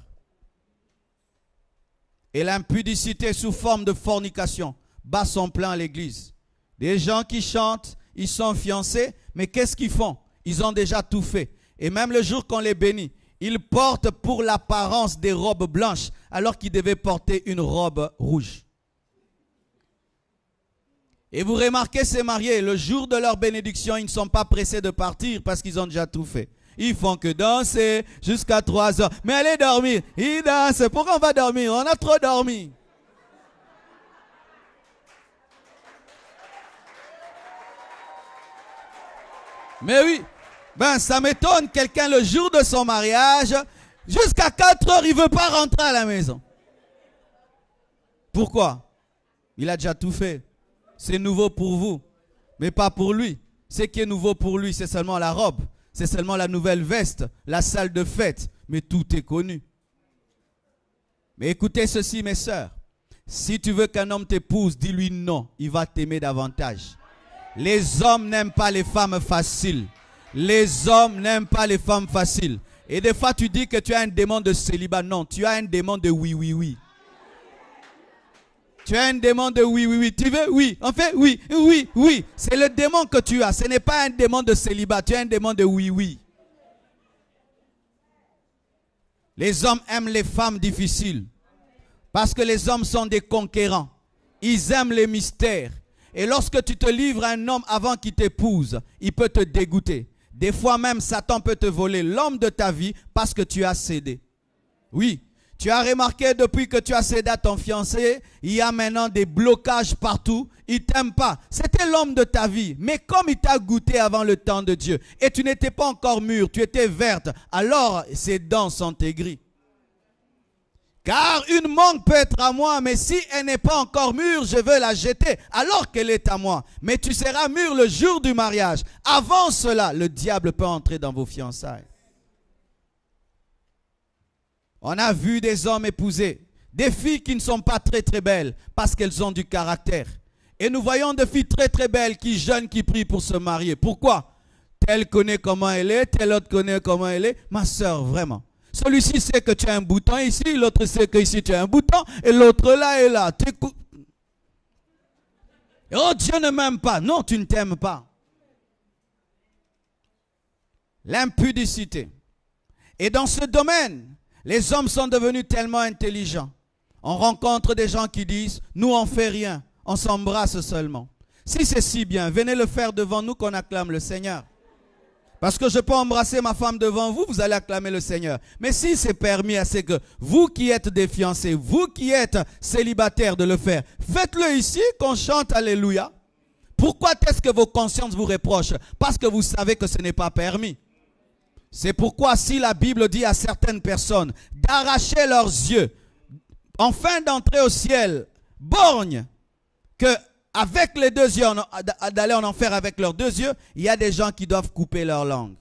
Et l'impudicité sous forme de fornication bat son plein à l'église. Des gens qui chantent, ils sont fiancés, mais qu'est-ce qu'ils font? Ils ont déjà tout fait. Et même le jour qu'on les bénit, ils portent pour l'apparence des robes blanches, alors qu'ils devaient porter une robe rouge. Et vous remarquez ces mariés, le jour de leur bénédiction, ils ne sont pas pressés de partir parce qu'ils ont déjà tout fait. Ils font que danser jusqu'à 3 heures. Mais allez dormir. Ils dansent. Pourquoi on va dormir? On a trop dormi. Mais oui, ben ça m'étonne, quelqu'un le jour de son mariage, jusqu'à 4 heures, il ne veut pas rentrer à la maison. Pourquoi? Il a déjà tout fait. C'est nouveau pour vous, mais pas pour lui. Ce qui est nouveau pour lui, c'est seulement la robe, c'est seulement la nouvelle veste, la salle de fête, mais tout est connu. Mais écoutez ceci, mes sœurs, si tu veux qu'un homme t'épouse, dis-lui non, il va t'aimer davantage. Les hommes n'aiment pas les femmes faciles. Les hommes n'aiment pas les femmes faciles. Et des fois, tu dis que tu as un démon de célibat. Non, tu as un démon de oui, oui, oui. Tu as un démon de oui, oui, oui. Tu veux? Oui. En fait, oui, oui, oui. C'est le démon que tu as. Ce n'est pas un démon de célibat. Tu as un démon de oui, oui. Les hommes aiment les femmes difficiles. Parce que les hommes sont des conquérants. Ils aiment les mystères. Et lorsque tu te livres à un homme avant qu'il t'épouse, il peut te dégoûter. Des fois même, Satan peut te voler l'homme de ta vie parce que tu as cédé. Oui, tu as remarqué depuis que tu as cédé à ton fiancé, il y a maintenant des blocages partout. Il ne t'aime pas. C'était l'homme de ta vie. Mais comme il t'a goûté avant le temps de Dieu et tu n'étais pas encore mûre, tu étais verte, alors ses dents sont aigries. Car une mangue peut être à moi, mais si elle n'est pas encore mûre, je veux la jeter alors qu'elle est à moi. Mais tu seras mûr le jour du mariage. Avant cela, le diable peut entrer dans vos fiançailles. On a vu des hommes épouser des filles qui ne sont pas très très belles parce qu'elles ont du caractère. Et nous voyons des filles très très belles qui jeûnent, qui prient pour se marier. Pourquoi? Telle connaît comment elle est, telle autre connaît comment elle est. Ma soeur, vraiment. Celui-ci sait que tu as un bouton ici, l'autre sait que ici tu as un bouton, et l'autre là et là. Oh, Dieu ne m'aime pas. Non, tu ne t'aimes pas. L'impudicité. Et dans ce domaine, les hommes sont devenus tellement intelligents. On rencontre des gens qui disent, nous on ne fait rien, on s'embrasse seulement. Si c'est si bien, venez le faire devant nous qu'on acclame le Seigneur. Parce que je peux embrasser ma femme devant vous, vous allez acclamer le Seigneur. Mais si c'est permis, c'est que vous qui êtes des fiancés, vous qui êtes célibataires de le faire, faites-le ici, qu'on chante Alléluia. Pourquoi est-ce que vos consciences vous reprochent? Parce que vous savez que ce n'est pas permis. C'est pourquoi si la Bible dit à certaines personnes d'arracher leurs yeux, enfin d'entrer au ciel, borgne, que avec les deux yeux, d'aller en enfer avec leurs deux yeux, il y a des gens qui doivent couper leur langue.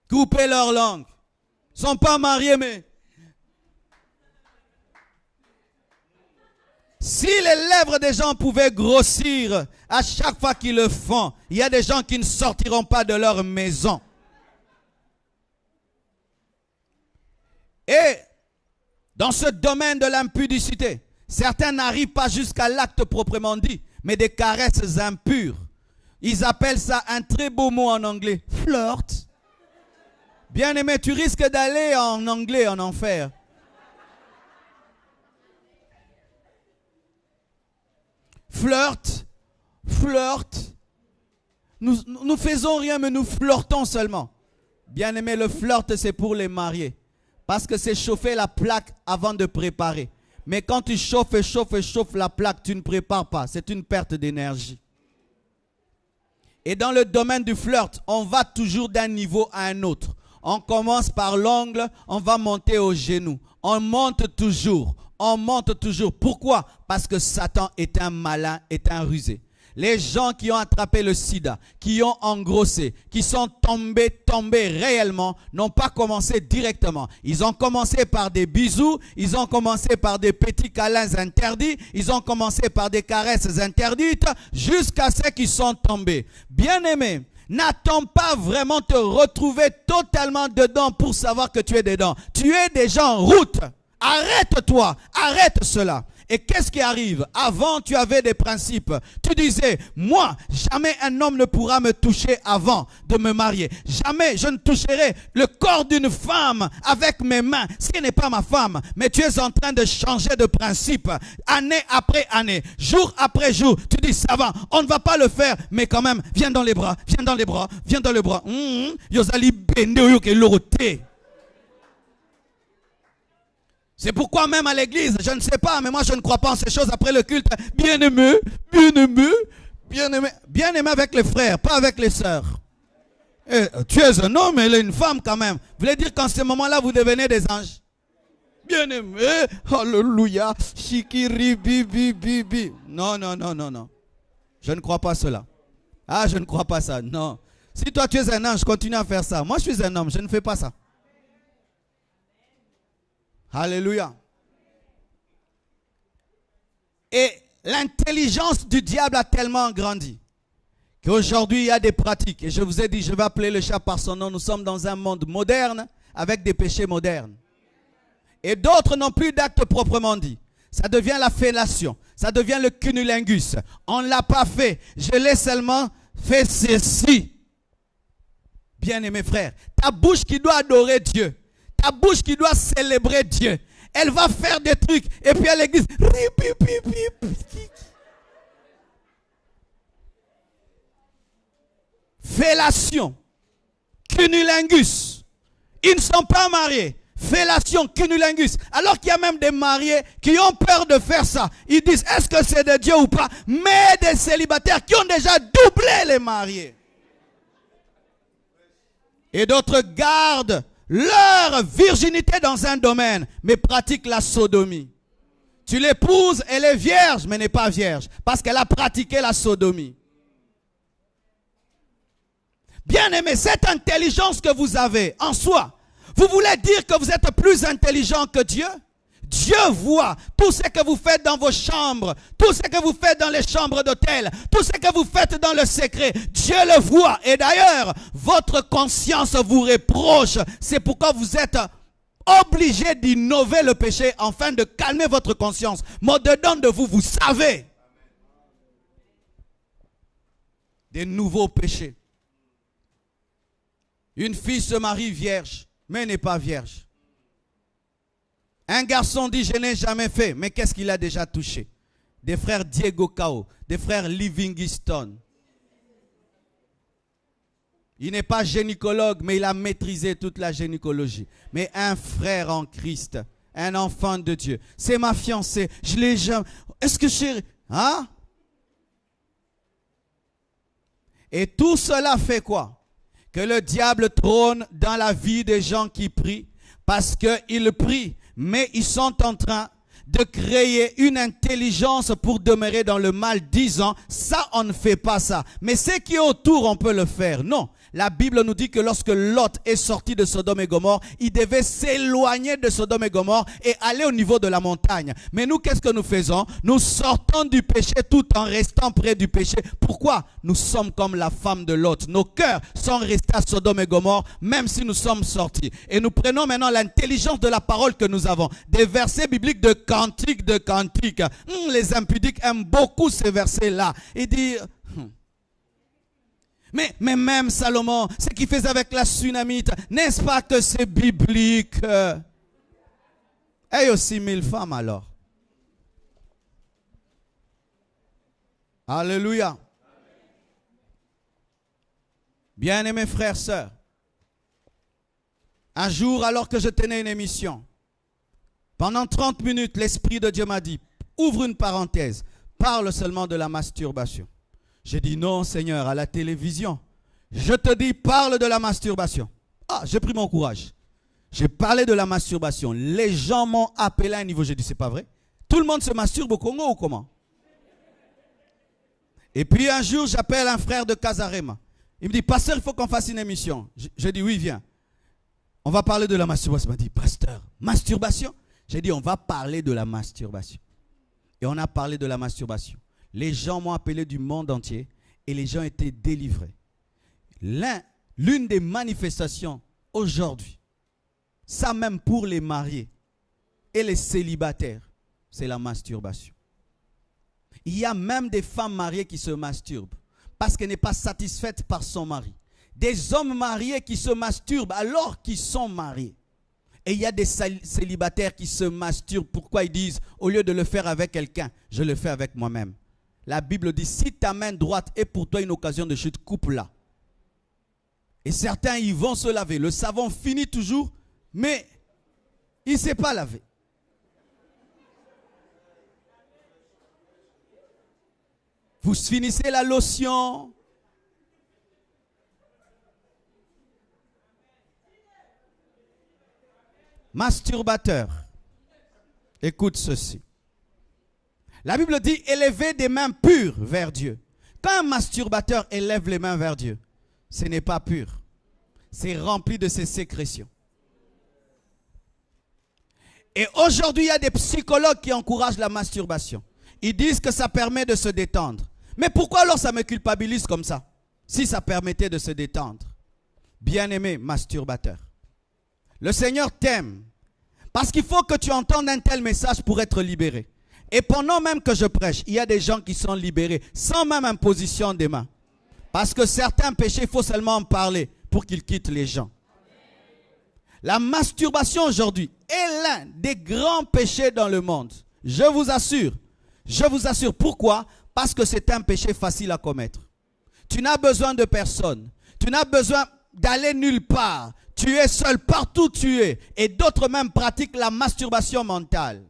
Couper leur langue. Ils ne sont pas mariés, mais... Si les lèvres des gens pouvaient grossir à chaque fois qu'ils le font, il y a des gens qui ne sortiront pas de leur maison. Et dans ce domaine de l'impudicité, certains n'arrivent pas jusqu'à l'acte proprement dit, mais des caresses impures. Ils appellent ça un très beau mot en anglais, flirt. Bien aimé, tu risques d'aller en anglais en enfer. Flirt, flirt. Nous faisons rien, mais nous flirtons seulement. Bien aimé, le flirt, c'est pour les mariés. Parce que c'est chauffer la plaque avant de préparer. Mais quand tu chauffes et chauffes et chauffes la plaque, tu ne prépares pas. C'est une perte d'énergie. Et dans le domaine du flirt, on va toujours d'un niveau à un autre. On commence par l'ongle, on va monter au genou. On monte toujours. On monte toujours. Pourquoi? Parce que Satan est un malin, est un rusé. Les gens qui ont attrapé le sida, qui ont engrossé, qui sont tombés réellement, n'ont pas commencé directement. Ils ont commencé par des bisous, ils ont commencé par des petits câlins interdits, ils ont commencé par des caresses interdites, jusqu'à ce qu'ils sont tombés. Bien-aimé, n'attends pas vraiment te retrouver totalement dedans pour savoir que tu es dedans. Tu es déjà en route. Arrête-toi, arrête cela. Et qu'est-ce qui arrive? Avant, tu avais des principes. Tu disais, moi, jamais un homme ne pourra me toucher avant de me marier. Jamais je ne toucherai le corps d'une femme avec mes mains, si elle n'est pas ma femme. Mais tu es en train de changer de principe, année après année, jour après jour. Tu dis, ça va, on ne va pas le faire, mais quand même, viens dans les bras, viens dans les bras, viens dans les bras. Yosali bende oyoke lorote. C'est pourquoi même à l'église, je ne sais pas, mais moi je ne crois pas en ces choses après le culte. Bien-aimé, bien-aimé, bien-aimé, bien-aimé avec les frères, pas avec les sœurs. Et, tu es un homme, elle est une femme quand même. Vous voulez dire qu'en ce moment-là, vous devenez des anges? Bien-aimé, alléluia, shikiri, bibi, bibi. Non, non, non, non, non. Je ne crois pas cela. Ah, je ne crois pas ça, non. Si toi tu es un ange, continue à faire ça. Moi je suis un homme, je ne fais pas ça. Alléluia. Et l'intelligence du diable a tellement grandi qu'aujourd'hui il y a des pratiques. Et je vous ai dit, je vais appeler le chat par son nom. Nous sommes dans un monde moderne avec des péchés modernes. Et d'autres n'ont plus d'actes proprement dit. Ça devient la fellation. Ça devient le cunnilingus. On ne l'a pas fait. Je l'ai seulement fait ceci. Bien-aimé frère, ta bouche qui doit adorer Dieu, ta bouche qui doit célébrer Dieu, elle va faire des trucs et puis à l'église, fellation, cunnilingus. Ils ne sont pas mariés. Fellation, cunnilingus. Alors qu'il y a même des mariés qui ont peur de faire ça. Ils disent, est-ce que c'est de Dieu ou pas? Mais des célibataires qui ont déjà doublé les mariés. Et d'autres gardent leur virginité dans un domaine, mais pratiquent la sodomie. Tu l'épouses, elle est vierge, mais n'est pas vierge, parce qu'elle a pratiqué la sodomie. Bien-aimé, cette intelligence que vous avez en soi, vous voulez dire que vous êtes plus intelligent que Dieu? Dieu voit tout ce que vous faites dans vos chambres, tout ce que vous faites dans les chambres d'hôtel, tout ce que vous faites dans le secret. Dieu le voit. Et d'ailleurs, votre conscience vous reproche. C'est pourquoi vous êtes obligé d'innover le péché afin de calmer votre conscience. Mais au-dedans de vous, vous savez des nouveaux péchés. Une fille se marie vierge, mais n'est pas vierge. Un garçon dit, je n'ai jamais fait, mais qu'est-ce qu'il a déjà touché? Des frères Diego Cao, des frères Livingstone. Il n'est pas gynécologue, mais il a maîtrisé toute la gynécologie. Mais un frère en Christ, un enfant de Dieu. C'est ma fiancée, je l'ai jamais... Est-ce que chérie... Hein? Et tout cela fait quoi? Que le diable trône dans la vie des gens qui prient, parce qu'ils prient, mais ils sont en train de créer une intelligence pour demeurer dans le mal, disant, ça on ne fait pas ça. Mais ce qui est autour, on peut le faire. Non. La Bible nous dit que lorsque Lot est sorti de Sodome et Gomorrhe, il devait s'éloigner de Sodome et Gomorrhe et aller au niveau de la montagne. Mais nous, qu'est-ce que nous faisons? Nous sortons du péché tout en restant près du péché. Pourquoi? Nous sommes comme la femme de Lot. Nos cœurs sont restés à Sodome et Gomorrhe, même si nous sommes sortis. Et nous prenons maintenant l'intelligence de la parole que nous avons. Des versets bibliques de cantiques, les impudiques aiment beaucoup ces versets-là. Il dit... Mais même Salomon, ce qu'il faisait avec la Sunamite, n'est-ce pas que c'est biblique? Et aussi 1000 femmes alors. Alléluia. Bien-aimés frères, sœurs, un jour alors que je tenais une émission, pendant 30 minutes, l'Esprit de Dieu m'a dit, ouvre une parenthèse, parle seulement de la masturbation. J'ai dit non Seigneur, à la télévision. Je te dis, parle de la masturbation. Ah, j'ai pris mon courage. J'ai parlé de la masturbation. Les gens m'ont appelé à un niveau. J'ai dit, c'est pas vrai. Tout le monde se masturbe au Congo ou comment? Et puis un jour, j'appelle un frère de Casarema. Il me dit, pasteur, il faut qu'on fasse une émission. Je dis, oui, viens. On va parler de la masturbation. Il m'a dit, pasteur, masturbation? J'ai dit, on va parler de la masturbation. Et on a parlé de la masturbation. Les gens m'ont appelé du monde entier et les gens étaient délivrés. L'une des manifestations aujourd'hui, ça même pour les mariés et les célibataires, c'est la masturbation. Il y a même des femmes mariées qui se masturbent parce qu'elle n'est pas satisfaite par son mari. Des hommes mariés qui se masturbent alors qu'ils sont mariés. Et il y a des célibataires qui se masturbent. Pourquoi ils disent, au lieu de le faire avec quelqu'un, je le fais avec moi-même. La Bible dit, si ta main droite est pour toi une occasion de chute, coupe-la. Et certains, ils vont se laver. Le savon finit toujours, mais il ne s'est pas lavé. Vous finissez la lotion. Masturbateur. Écoute ceci. La Bible dit élever des mains pures vers Dieu. Quand un masturbateur élève les mains vers Dieu, ce n'est pas pur. C'est rempli de ses sécrétions. Et aujourd'hui, il y a des psychologues qui encouragent la masturbation. Ils disent que ça permet de se détendre. Mais pourquoi alors ça me culpabilise comme ça? Si ça permettait de se détendre. Bien-aimé masturbateur, le Seigneur t'aime. Parce qu'il faut que tu entendes un tel message pour être libéré. Et pendant même que je prêche, il y a des gens qui sont libérés sans même imposition des mains. Parce que certains péchés, il faut seulement en parler pour qu'ils quittent les gens. La masturbation aujourd'hui est l'un des grands péchés dans le monde. Je vous assure. Je vous assure. Pourquoi? Parce que c'est un péché facile à commettre. Tu n'as besoin de personne. Tu n'as besoin d'aller nulle part. Tu es seul partout où tu es. Et d'autres même pratiquent la masturbation mentale.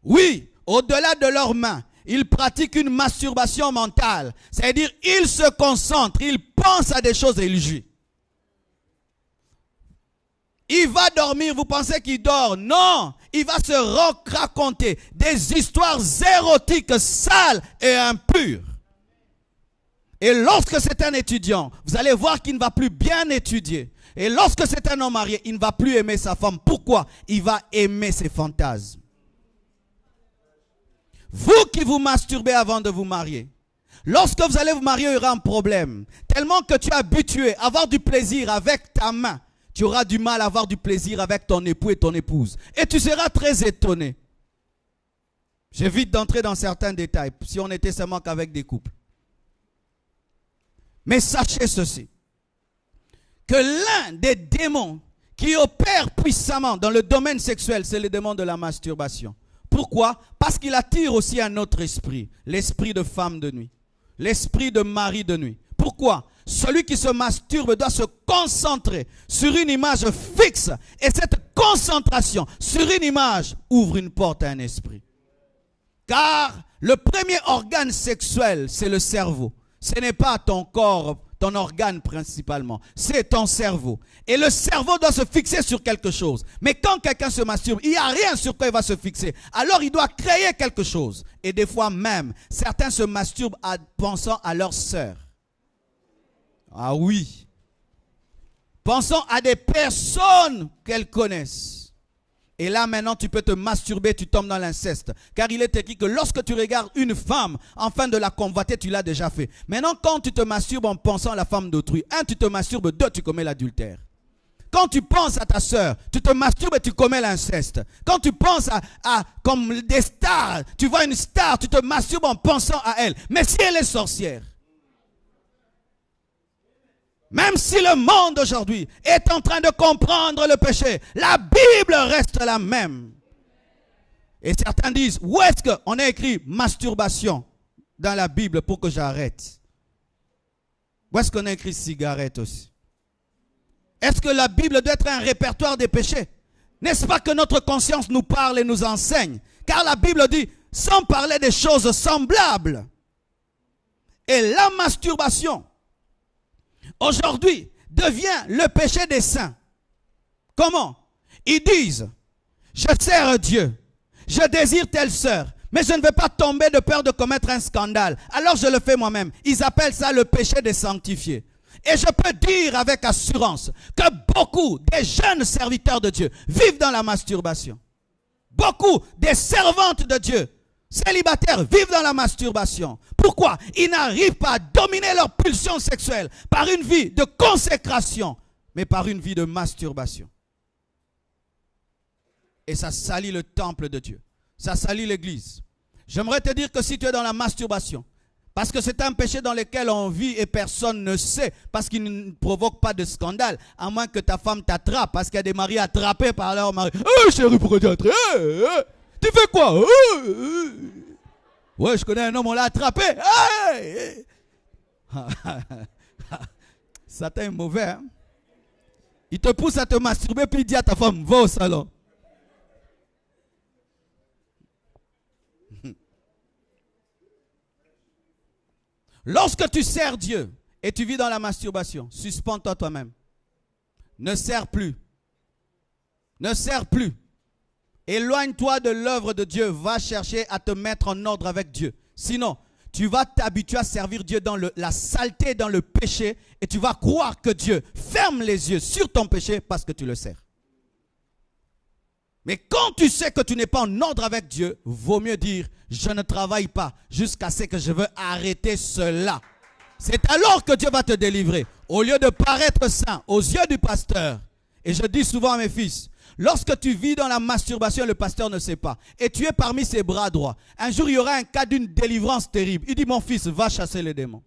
Oui, au-delà de leurs mains, ils pratiquent une masturbation mentale. C'est-à-dire, ils se concentrent, ils pensent à des choses et ils jouent. Il va dormir, vous pensez qu'il dort? Non, il va se raconter des histoires érotiques, sales et impures. Et lorsque c'est un étudiant, vous allez voir qu'il ne va plus bien étudier. Et lorsque c'est un homme marié, il ne va plus aimer sa femme. Pourquoi? Il va aimer ses fantasmes. Vous qui vous masturbez avant de vous marier, lorsque vous allez vous marier, il y aura un problème. Tellement que tu es habitué à avoir du plaisir avec ta main, tu auras du mal à avoir du plaisir avec ton époux et ton épouse. Et tu seras très étonné. J'évite d'entrer dans certains détails, si on était seulement qu'avec des couples. Mais sachez ceci, que l'un des démons qui opère puissamment dans le domaine sexuel, c'est le démon de la masturbation. Pourquoi? Parce qu'il attire aussi un autre esprit, l'esprit de femme de nuit, l'esprit de mari de nuit. Pourquoi? Celui qui se masturbe doit se concentrer sur une image fixe. Et cette concentration sur une image ouvre une porte à un esprit. Car le premier organe sexuel, c'est le cerveau. Ce n'est pas ton corps, ton organe principalement. C'est ton cerveau. Et le cerveau doit se fixer sur quelque chose. Mais quand quelqu'un se masturbe, il n'y a rien sur quoi il va se fixer. Alors il doit créer quelque chose. Et des fois même, certains se masturbent en pensant à leur sœur. Ah oui. Pensons à des personnes qu'elles connaissent. Et là maintenant tu peux te masturber, tu tombes dans l'inceste. Car il est écrit que lorsque tu regardes une femme, afin de la convoiter, tu l'as déjà fait. Maintenant quand tu te masturbes en pensant à la femme d'autrui, un, tu te masturbes, deux, tu commets l'adultère. Quand tu penses à ta sœur, tu te masturbes et tu commets l'inceste. Quand tu penses à comme des stars, tu vois une star, tu te masturbes en pensant à elle. Mais si elle est sorcière, même si le monde aujourd'hui est en train de comprendre le péché, la Bible reste la même. Et certains disent, où est-ce qu'on a écrit masturbation dans la Bible pour que j'arrête? Où est-ce qu'on a écrit cigarette aussi? Est-ce que la Bible doit être un répertoire des péchés? N'est-ce pas que notre conscience nous parle et nous enseigne? Car la Bible dit, sans parler des choses semblables. Et la masturbation, aujourd'hui, devient le péché des saints. Comment? Ils disent, je sers Dieu, je désire telle sœur, mais je ne vais pas tomber de peur de commettre un scandale. Alors je le fais moi-même. Ils appellent ça le péché des sanctifiés. Et je peux dire avec assurance que beaucoup des jeunes serviteurs de Dieu vivent dans la masturbation. Beaucoup des servantes de Dieu célibataires vivent dans la masturbation. Pourquoi? Ils n'arrivent pas à dominer leur pulsion sexuelle par une vie de consécration, mais par une vie de masturbation. Et ça salit le temple de Dieu. Ça salit l'église. J'aimerais te dire que si tu es dans la masturbation, parce que c'est un péché dans lequel on vit et personne ne sait, parce qu'il ne provoque pas de scandale, à moins que ta femme t'attrape, parce qu'il y a des maris attrapés par leur mari. « Chérie, pourquoi tu es attrapé? Tu fais quoi? Ouais, je connais un homme, on l'a attrapé. Satan est mauvais. Hein? Il te pousse à te masturber, puis il dit à ta femme, va au salon. Lorsque tu sers Dieu et tu vis dans la masturbation, suspends-toi toi-même. Ne sers plus. Ne sers plus. Éloigne-toi de l'œuvre de Dieu. Va chercher à te mettre en ordre avec Dieu. Sinon, tu vas t'habituer à servir Dieu dans la saleté, dans le péché, et tu vas croire que Dieu ferme les yeux sur ton péché parce que tu le sers. Mais quand tu sais que tu n'es pas en ordre avec Dieu, vaut mieux dire, je ne travaille pas jusqu'à ce que je veux arrêter cela. C'est alors que Dieu va te délivrer. Au lieu de paraître saint aux yeux du pasteur. Et je dis souvent à mes fils, lorsque tu vis dans la masturbation, le pasteur ne sait pas, et tu es parmi ses bras droits, un jour il y aura un cas d'une délivrance terrible. Il dit, mon fils, va chasser les démons.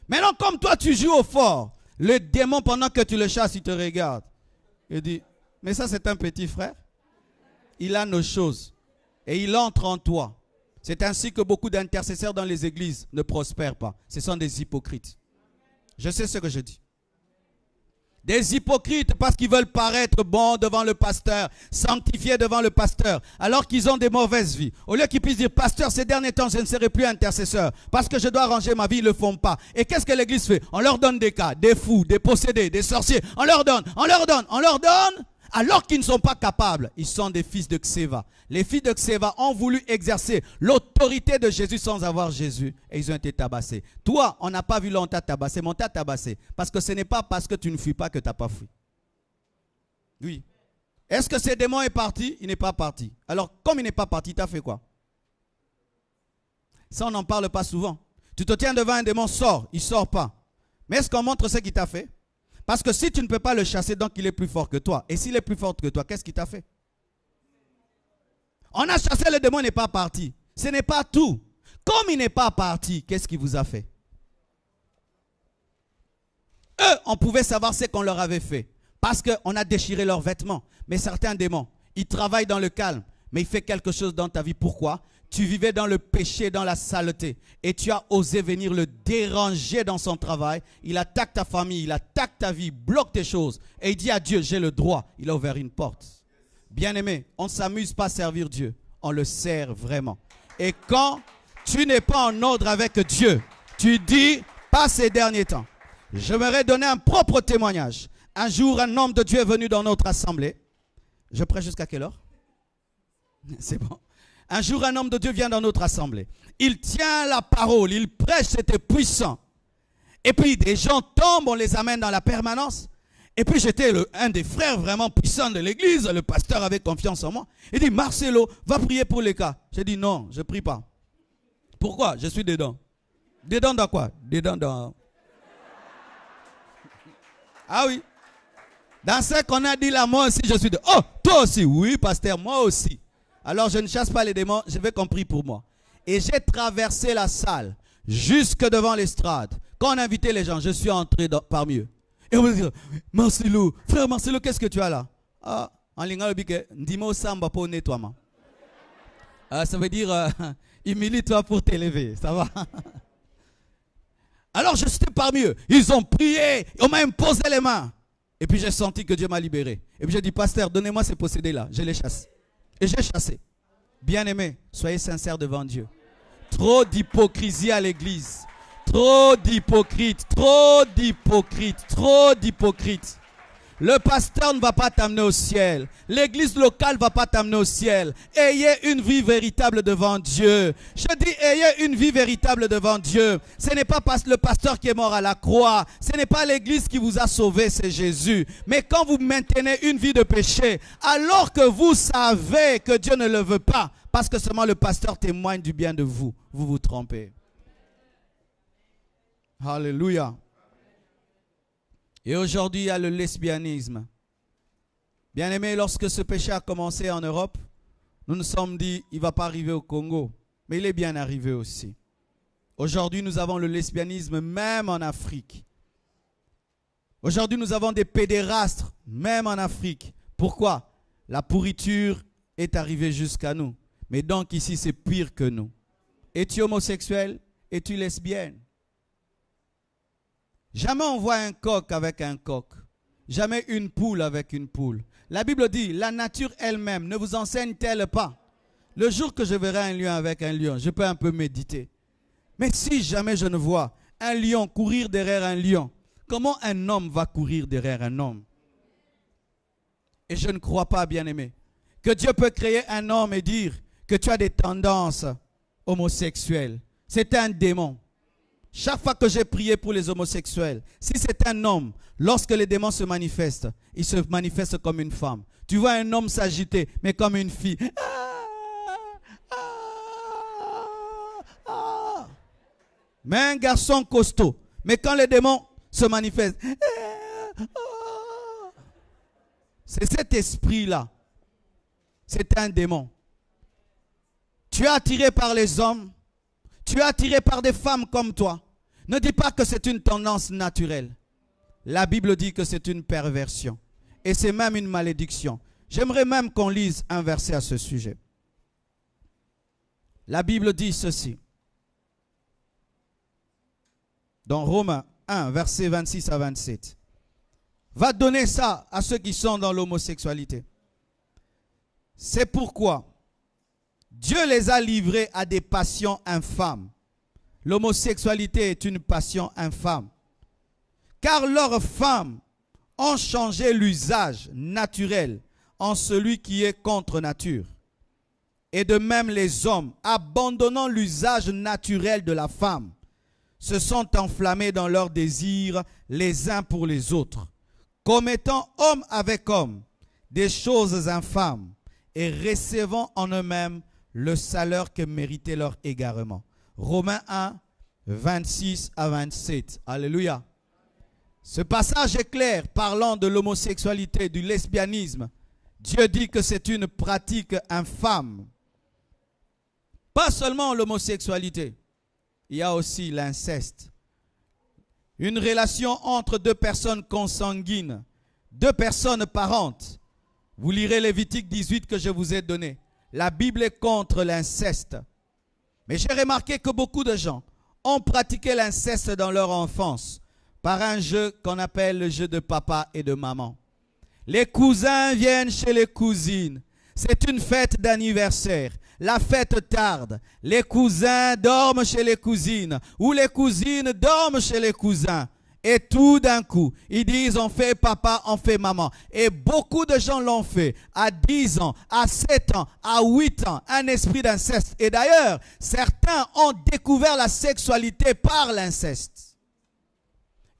Maintenant, comme toi tu joues au fort, le démon, pendant que tu le chasses, il te regarde. Il dit, mais ça c'est un petit frère. Il a nos choses et il entre en toi. C'est ainsi que beaucoup d'intercesseurs dans les églises ne prospèrent pas. Ce sont des hypocrites. Je sais ce que je dis. Des hypocrites parce qu'ils veulent paraître bons devant le pasteur, sanctifiés devant le pasteur, alors qu'ils ont des mauvaises vies. Au lieu qu'ils puissent dire, pasteur, ces derniers temps, je ne serai plus intercesseur parce que je dois arranger ma vie, ils ne le font pas. Et qu'est-ce que l'église fait? On leur donne des cas, des fous, des possédés, des sorciers. On leur donne, on leur donne, on leur donne. Alors qu'ils ne sont pas capables, ils sont des fils de Xéva. Les fils de Xéva ont voulu exercer l'autorité de Jésus sans avoir Jésus et ils ont été tabassés. Toi, on n'a pas vu là, on t'a tabassé, mais on t'a tabassé. Parce que ce n'est pas parce que tu ne fuis pas que tu n'as pas fui. Oui. Est-ce que ce démon est parti? Il n'est pas parti. Alors, comme il n'est pas parti, tu as fait quoi? Ça, on n'en parle pas souvent. Tu te tiens devant un démon, sors, il ne sort pas. Mais est-ce qu'on montre ce qu'il t'a fait? Parce que si tu ne peux pas le chasser, donc il est plus fort que toi. Et s'il est plus fort que toi, qu'est-ce qu'il t'a fait? On a chassé le démon, il n'est pas parti. Ce n'est pas tout. Comme il n'est pas parti, qu'est-ce qu'il vous a fait? Eux, on pouvait savoir ce qu'on leur avait fait. Parce qu'on a déchiré leurs vêtements. Mais certains démons, ils travaillent dans le calme. Mais il fait quelque chose dans ta vie. Pourquoi? Tu vivais dans le péché, dans la saleté. Et tu as osé venir le déranger dans son travail. Il attaque ta famille, il attaque ta vie, bloque tes choses. Et il dit à Dieu, j'ai le droit. Il a ouvert une porte. Bien-aimé, on ne s'amuse pas à servir Dieu. On le sert vraiment. Et quand tu n'es pas en ordre avec Dieu, tu dis, pas ces derniers temps. J'aimerais donner un propre témoignage. Un jour, un homme de Dieu est venu dans notre assemblée. Je prêche jusqu'à quelle heure? C'est bon. Un jour, un homme de Dieu vient dans notre assemblée. Il tient la parole, il prêche, c'était puissant. Et puis, des gens tombent, on les amène dans la permanence. Et puis, j'étais un des frères vraiment puissants de l'église. Le pasteur avait confiance en moi. Il dit, Marcelo, va prier pour les cas. J'ai dit, non, je ne prie pas. Pourquoi? Je suis dedans. Dedans dans quoi? Dedans dans... Ah oui. Dans ce qu'on a dit là, moi aussi, je suis dedans. Oh, toi aussi? Oui, pasteur, moi aussi. Alors, je ne chasse pas les démons, je vais qu'on prie pour moi. Et j'ai traversé la salle jusque devant l'estrade. Quand on invitait les gens, je suis entré parmi eux. Et on me dit, Marcelo, frère Marcelo, qu'est-ce que tu as là? Ah, en lingala, dis-moi samba pour nettoiement. Ça veut dire, humilie-toi pour t'élever, ça va? Alors, je suis parmi eux. Ils ont prié, on m'a imposé les mains. Et puis, j'ai senti que Dieu m'a libéré. Et puis, j'ai dit, pasteur, donnez-moi ces possédés-là. Je les chasse. Et j'ai chassé. Bien-aimés, soyez sincères devant Dieu. Trop d'hypocrisie à l'église. Trop d'hypocrites, trop d'hypocrites, trop d'hypocrites. Le pasteur ne va pas t'amener au ciel. L'église locale ne va pas t'amener au ciel. Ayez une vie véritable devant Dieu. Je dis, ayez une vie véritable devant Dieu. Ce n'est pas le pasteur qui est mort à la croix. Ce n'est pas l'église qui vous a sauvé, c'est Jésus. Mais quand vous maintenez une vie de péché, alors que vous savez que Dieu ne le veut pas, parce que seulement le pasteur témoigne du bien de vous, vous vous trompez. Alléluia. Et aujourd'hui, il y a le lesbianisme. Bien aimé, lorsque ce péché a commencé en Europe, nous nous sommes dit, il ne va pas arriver au Congo. Mais il est bien arrivé aussi. Aujourd'hui, nous avons le lesbianisme même en Afrique. Aujourd'hui, nous avons des pédérastres même en Afrique. Pourquoi? La pourriture est arrivée jusqu'à nous. Mais donc ici, c'est pire que nous. Es-tu homosexuel? Es-tu lesbienne? Jamais on voit un coq avec un coq. Jamais une poule avec une poule. La Bible dit, la nature elle-même ne vous enseigne-t-elle pas? Le jour que je verrai un lion avec un lion, je peux un peu méditer. Mais si jamais je ne vois un lion courir derrière un lion, comment un homme va courir derrière un homme? Et je ne crois pas, bien-aimé, que Dieu peut créer un homme et dire que tu as des tendances homosexuelles. C'est un démon. Chaque fois que j'ai prié pour les homosexuels, si c'est un homme, lorsque les démons se manifestent, ils se manifestent comme une femme. Tu vois un homme s'agiter, mais comme une fille. Mais un garçon costaud. Mais quand les démons se manifestent, c'est cet esprit-là. C'est un démon. Tu es attiré par les hommes. Tu es attiré par des femmes comme toi. Ne dis pas que c'est une tendance naturelle. La Bible dit que c'est une perversion. Et c'est même une malédiction. J'aimerais même qu'on lise un verset à ce sujet. La Bible dit ceci. Dans Romains 1, versets 26 à 27. Va donner ça à ceux qui sont dans l'homosexualité. C'est pourquoi Dieu les a livrés à des passions infâmes. L'homosexualité est une passion infâme. Car leurs femmes ont changé l'usage naturel en celui qui est contre nature. Et de même les hommes, abandonnant l'usage naturel de la femme, se sont enflammés dans leurs désirs les uns pour les autres, commettant homme avec homme des choses infâmes et recevant en eux-mêmes le salaire que méritait leur égarement. Romains 1, 26 à 27. Alléluia. Ce passage est clair, parlant de l'homosexualité, du lesbianisme. Dieu dit que c'est une pratique infâme. Pas seulement l'homosexualité, il y a aussi l'inceste. Une relation entre deux personnes consanguines, deux personnes parentes. Vous lirez Lévitique 18 que je vous ai donné. La Bible est contre l'inceste. Mais j'ai remarqué que beaucoup de gens ont pratiqué l'inceste dans leur enfance par un jeu qu'on appelle le jeu de papa et de maman. Les cousins viennent chez les cousines. C'est une fête d'anniversaire. La fête tarde. Les cousins dorment chez les cousines ou les cousines dorment chez les cousins. Et tout d'un coup, ils disent on fait papa, on fait maman. Et beaucoup de gens l'ont fait à 10 ans, à 7 ans, à 8 ans. Un esprit d'inceste. Et d'ailleurs, certains ont découvert la sexualité par l'inceste.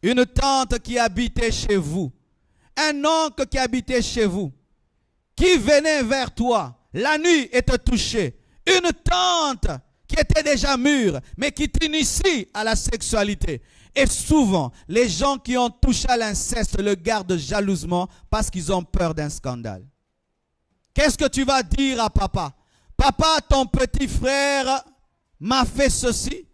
Une tante qui habitait chez vous, un oncle qui habitait chez vous, qui venait vers toi la nuit et te touchait. Une tante qui était déjà mûre, mais qui t'initie à la sexualité. Et souvent, les gens qui ont touché à l'inceste le gardent jalousement parce qu'ils ont peur d'un scandale. Qu'est-ce que tu vas dire à papa? Papa, ton petit frère m'a fait ceci.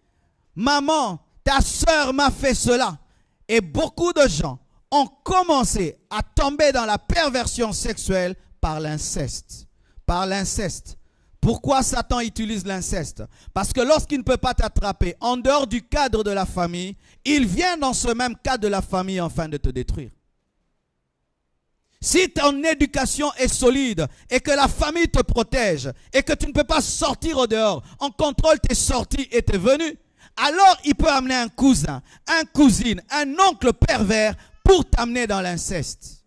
Maman, ta soeur m'a fait cela. Et beaucoup de gens ont commencé à tomber dans la perversion sexuelle par l'inceste. Par l'inceste. Pourquoi Satan utilise l'inceste? Parce que lorsqu'il ne peut pas t'attraper en dehors du cadre de la famille, il vient dans ce même cadre de la famille afin de te détruire. Si ton éducation est solide et que la famille te protège et que tu ne peux pas sortir au dehors, on contrôle tes sorties et tes venues, alors il peut amener un cousin, une cousine, un oncle pervers pour t'amener dans l'inceste.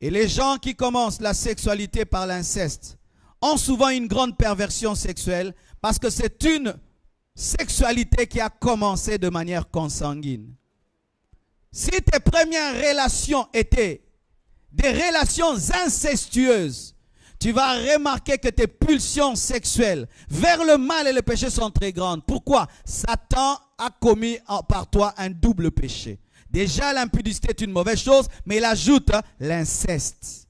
Et les gens qui commencent la sexualité par l'inceste ont souvent une grande perversion sexuelle parce que c'est une sexualité qui a commencé de manière consanguine. Si tes premières relations étaient des relations incestueuses, tu vas remarquer que tes pulsions sexuelles vers le mal et le péché sont très grandes. Pourquoi? Satan a commis par toi un double péché. Déjà, l'impudicité est une mauvaise chose, mais il ajoute l'inceste.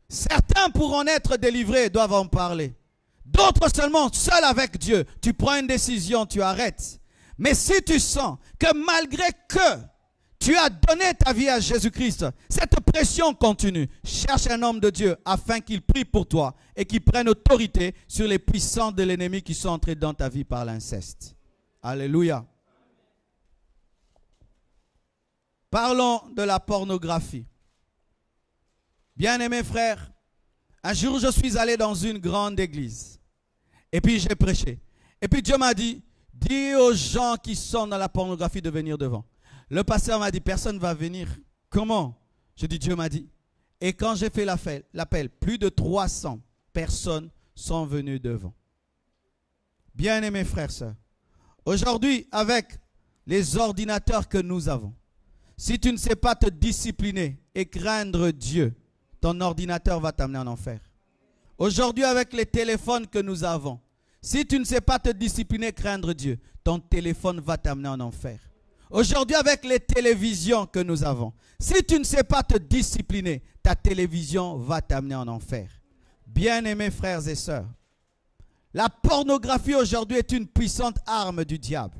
Certains pourront être délivrés, doivent en parler. D'autres seulement, seuls avec Dieu. Tu prends une décision, tu arrêtes. Mais si tu sens que malgré que tu as donné ta vie à Jésus-Christ, cette pression continue, cherche un homme de Dieu afin qu'il prie pour toi et qu'il prenne autorité sur les puissants de l'ennemi qui sont entrés dans ta vie par l'inceste. Alléluia. Parlons de la pornographie. Bien-aimés frères, un jour je suis allé dans une grande église et puis j'ai prêché. Et puis Dieu m'a dit, dis aux gens qui sont dans la pornographie de venir devant. Le pasteur m'a dit, personne ne va venir. Comment? Je dis, Dieu m'a dit. Et quand j'ai fait l'appel, plus de 300 personnes sont venues devant. Bien-aimés frères, sœurs, aujourd'hui, avec les ordinateurs que nous avons, si tu ne sais pas te discipliner et craindre Dieu, ton ordinateur va t'amener en enfer. Aujourd'hui, avec les téléphones que nous avons, si tu ne sais pas te discipliner et craindre Dieu, ton téléphone va t'amener en enfer. Aujourd'hui, avec les télévisions que nous avons, si tu ne sais pas te discipliner, ta télévision va t'amener en enfer. Bien-aimés frères et sœurs, la pornographie aujourd'hui est une puissante arme du diable.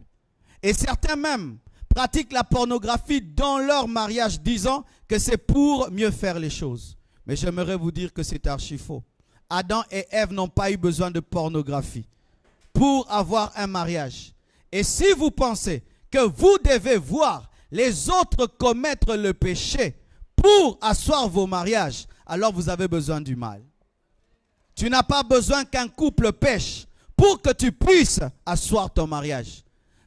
Et certains même pratiquent la pornographie dans leur mariage, disant que c'est pour mieux faire les choses. Mais j'aimerais vous dire que c'est archi faux. Adam et Ève n'ont pas eu besoin de pornographie pour avoir un mariage. Et si vous pensez que vous devez voir les autres commettre le péché pour asseoir vos mariages, alors vous avez besoin du mal. Tu n'as pas besoin qu'un couple pêche pour que tu puisses asseoir ton mariage.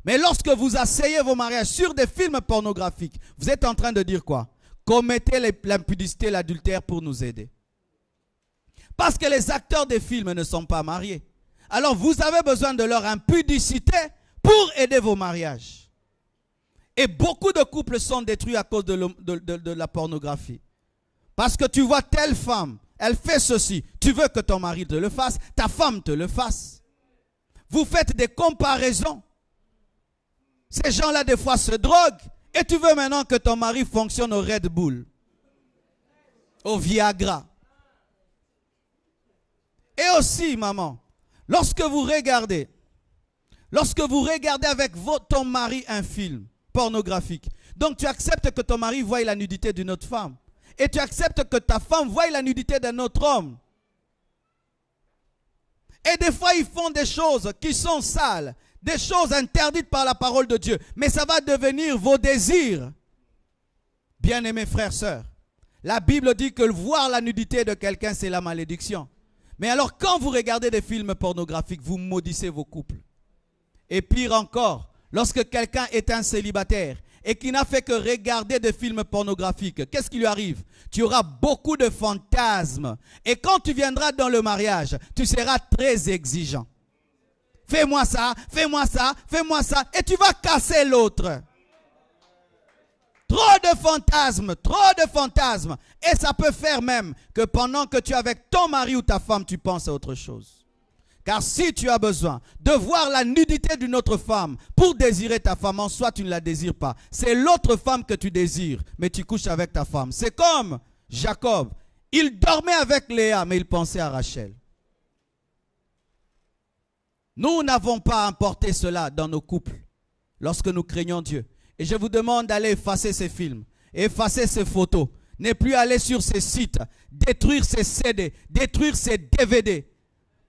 Mais lorsque vous asseyez vos mariages sur des films pornographiques, vous êtes en train de dire quoi? Commettez l'impudicité, l'adultère pour nous aider. Parce que les acteurs des films ne sont pas mariés. Alors vous avez besoin de leur impudicité pour aider vos mariages. Et beaucoup de couples sont détruits à cause de la pornographie. Parce que tu vois telle femme, elle fait ceci. Tu veux que ton mari te le fasse, ta femme te le fasse. Vous faites des comparaisons. Ces gens-là, des fois, se droguent. Et tu veux maintenant que ton mari fonctionne au Red Bull, au Viagra. Et aussi, maman, lorsque vous regardez avec ton mari un film pornographique, donc tu acceptes que ton mari voie la nudité d'une autre femme. Et tu acceptes que ta femme voie la nudité d'un autre homme. Et des fois, ils font des choses qui sont sales. Des choses interdites par la parole de Dieu. Mais ça va devenir vos désirs. Bien-aimés frères, sœurs, la Bible dit que voir la nudité de quelqu'un, c'est la malédiction. Mais alors, quand vous regardez des films pornographiques, vous maudissez vos couples. Et pire encore, lorsque quelqu'un est un célibataire et qui n'a fait que regarder des films pornographiques, qu'est-ce qui lui arrive? Tu auras beaucoup de fantasmes. Et quand tu viendras dans le mariage, tu seras très exigeant. Fais-moi ça, fais-moi ça, fais-moi ça. Et tu vas casser l'autre. Trop de fantasmes, trop de fantasmes. Et ça peut faire même que pendant que tu es avec ton mari ou ta femme, tu penses à autre chose. Car si tu as besoin de voir la nudité d'une autre femme pour désirer ta femme, en soi tu ne la désires pas. C'est l'autre femme que tu désires, mais tu couches avec ta femme. C'est comme Jacob. Il dormait avec Léa, mais il pensait à Rachel. Nous n'avons pas importé cela dans nos couples lorsque nous craignons Dieu. Et je vous demande d'aller effacer ces films, effacer ces photos, ne plus aller sur ces sites, détruire ces CD, détruire ces DVD.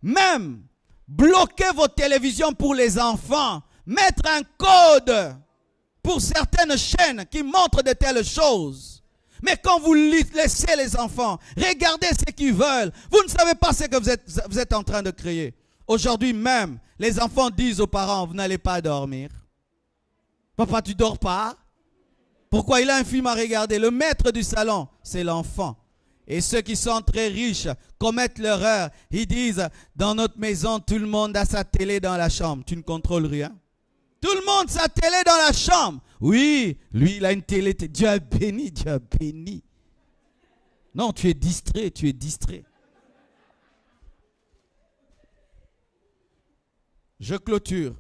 Même bloquer vos télévisions pour les enfants, mettre un code pour certaines chaînes qui montrent de telles choses. Mais quand vous laissez les enfants regarder ce qu'ils veulent, vous ne savez pas ce que vous êtes en train de créer. Aujourd'hui même, les enfants disent aux parents, vous n'allez pas dormir. Papa, tu dors pas? Pourquoi? Il a un film à regarder. Le maître du salon, c'est l'enfant. Et ceux qui sont très riches commettent l'erreur. Ils disent, dans notre maison, tout le monde a sa télé dans la chambre. Tu ne contrôles rien. Tout le monde a sa télé dans la chambre. Oui, lui, il a une télé. Dieu a béni, Dieu a béni. Non, tu es distrait, tu es distrait. Je clôture.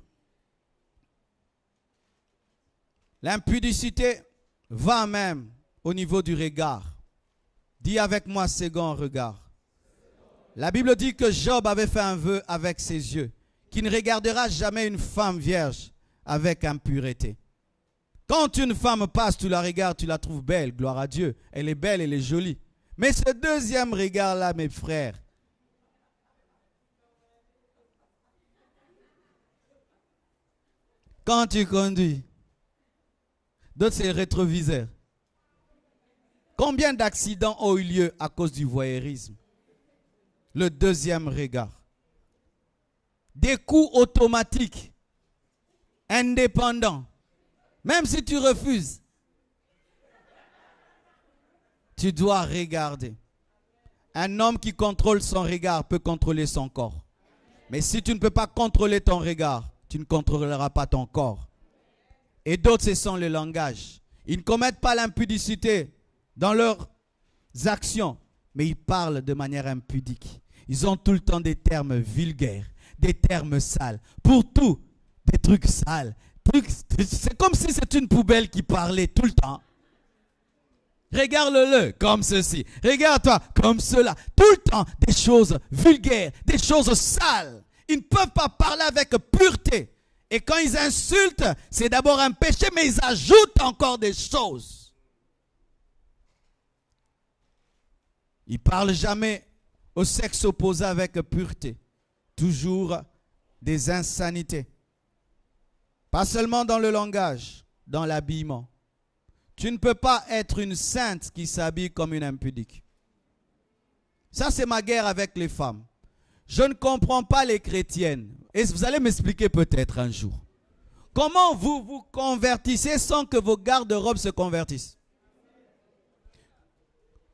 L'impudicité va même au niveau du regard. Dis avec moi, second regard. La Bible dit que Job avait fait un vœu avec ses yeux, qu'il ne regardera jamais une femme vierge avec impureté. Quand une femme passe, tu la regardes, tu la trouves belle, gloire à Dieu. Elle est belle, elle est jolie. Mais ce deuxième regard-là, mes frères, quand tu conduis, d'autres c'est le rétroviseur. Combien d'accidents ont eu lieu à cause du voyeurisme? Le deuxième regard. Des coups automatiques, indépendants. Même si tu refuses, tu dois regarder. Un homme qui contrôle son regard peut contrôler son corps. Mais si tu ne peux pas contrôler ton regard, tu ne contrôleras pas ton corps. Et d'autres, ce sont le langage. Ils ne commettent pas l'impudicité dans leurs actions, mais ils parlent de manière impudique. Ils ont tout le temps des termes vulgaires, des termes sales. Pour tout, des trucs sales. C'est comme si c'était une poubelle qui parlait tout le temps. Regarde-le comme ceci. Regarde-toi comme cela. Tout le temps, des choses vulgaires, des choses sales. Ils ne peuvent pas parler avec pureté. Et quand ils insultent, c'est d'abord un péché, mais ils ajoutent encore des choses. Ils ne parlent jamais au sexe opposé avec pureté. Toujours des insanités. Pas seulement dans le langage, dans l'habillement. Tu ne peux pas être une sainte qui s'habille comme une impudique. Ça, c'est ma guerre avec les femmes. Je ne comprends pas les chrétiennes. Et vous allez m'expliquer peut-être un jour. Comment vous vous convertissez sans que vos garde-robes se convertissent?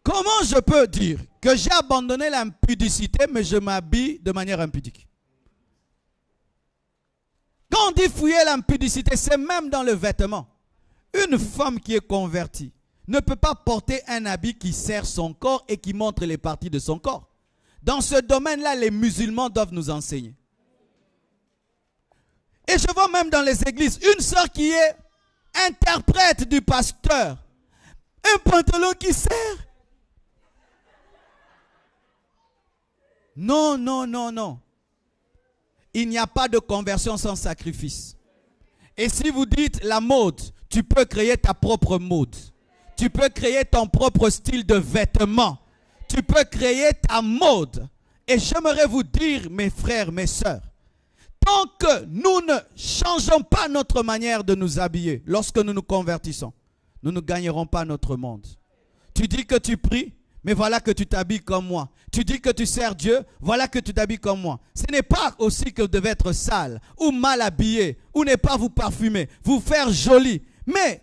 Comment je peux dire que j'ai abandonné l'impudicité, mais je m'habille de manière impudique? Quand on dit fouiller l'impudicité, c'est même dans le vêtement. Une femme qui est convertie ne peut pas porter un habit qui sert son corps et qui montre les parties de son corps. Dans ce domaine-là, les musulmans doivent nous enseigner. Et je vois même dans les églises, une sœur qui est interprète du pasteur, un pantalon qui sert. Non, non, non, non. Il n'y a pas de conversion sans sacrifice. Et si vous dites la mode, tu peux créer ta propre mode. Tu peux créer ton propre style de vêtements. Tu peux créer ta mode. Et j'aimerais vous dire, mes frères, mes sœurs, tant que nous ne changeons pas notre manière de nous habiller lorsque nous nous convertissons, nous ne gagnerons pas notre monde. Tu dis que tu pries, mais voilà que tu t'habilles comme moi. Tu dis que tu sers Dieu, voilà que tu t'habilles comme moi. Ce n'est pas aussi que vous devez être sale ou mal habillé ou ne pas vous parfumer, vous faire joli. Mais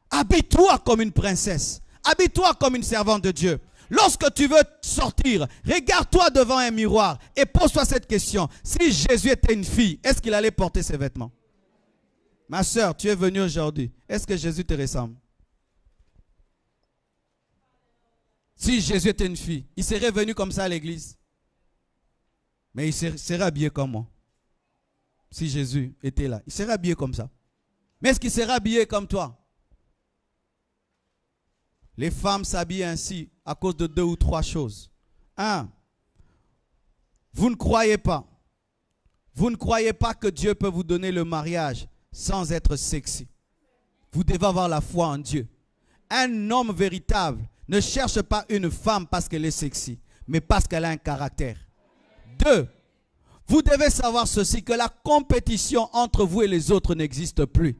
habille-toi comme une princesse. Habille-toi comme une servante de Dieu. Lorsque tu veux sortir, regarde-toi devant un miroir et pose-toi cette question. Si Jésus était une fille, est-ce qu'il allait porter ses vêtements? Ma soeur, tu es venue aujourd'hui. Est-ce que Jésus te ressemble? Si Jésus était une fille, il serait venu comme ça à l'église. Mais il serait habillé comme moi. Si Jésus était là, il serait habillé comme ça. Mais est-ce qu'il serait habillé comme toi? Les femmes s'habillent ainsi à cause de 2 ou 3 choses. 1. Vous ne croyez pas. Vous ne croyez pas que Dieu peut vous donner le mariage sans être sexy. Vous devez avoir la foi en Dieu. Un homme véritable ne cherche pas une femme parce qu'elle est sexy, mais parce qu'elle a un caractère. 2. Vous devez savoir ceci, que la compétition entre vous et les autres n'existe plus.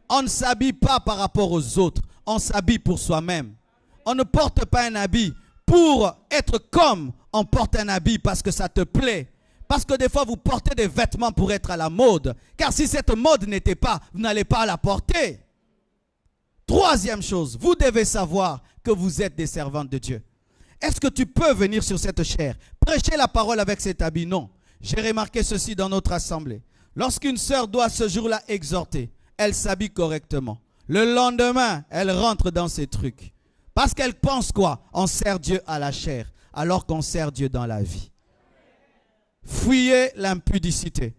On ne s'habille pas par rapport aux autres, on s'habille pour soi-même. On ne porte pas un habit pour être comme on porte un habit parce que ça te plaît. Parce que des fois, vous portez des vêtements pour être à la mode. Car si cette mode n'était pas, vous n'allez pas la porter. 3e chose, vous devez savoir que vous êtes des servantes de Dieu. Est-ce que tu peux venir sur cette chair, prêcher la parole avec cet habit? Non. J'ai remarqué ceci dans notre assemblée. Lorsqu'une sœur doit ce jour-là exhorter, elle s'habille correctement. Le lendemain, elle rentre dans ses trucs. Parce qu'elle pense quoi? On sert Dieu à la chair, alors qu'on sert Dieu dans la vie. Fuyez l'impudicité.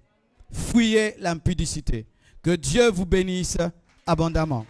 Fuyez l'impudicité. Que Dieu vous bénisse abondamment.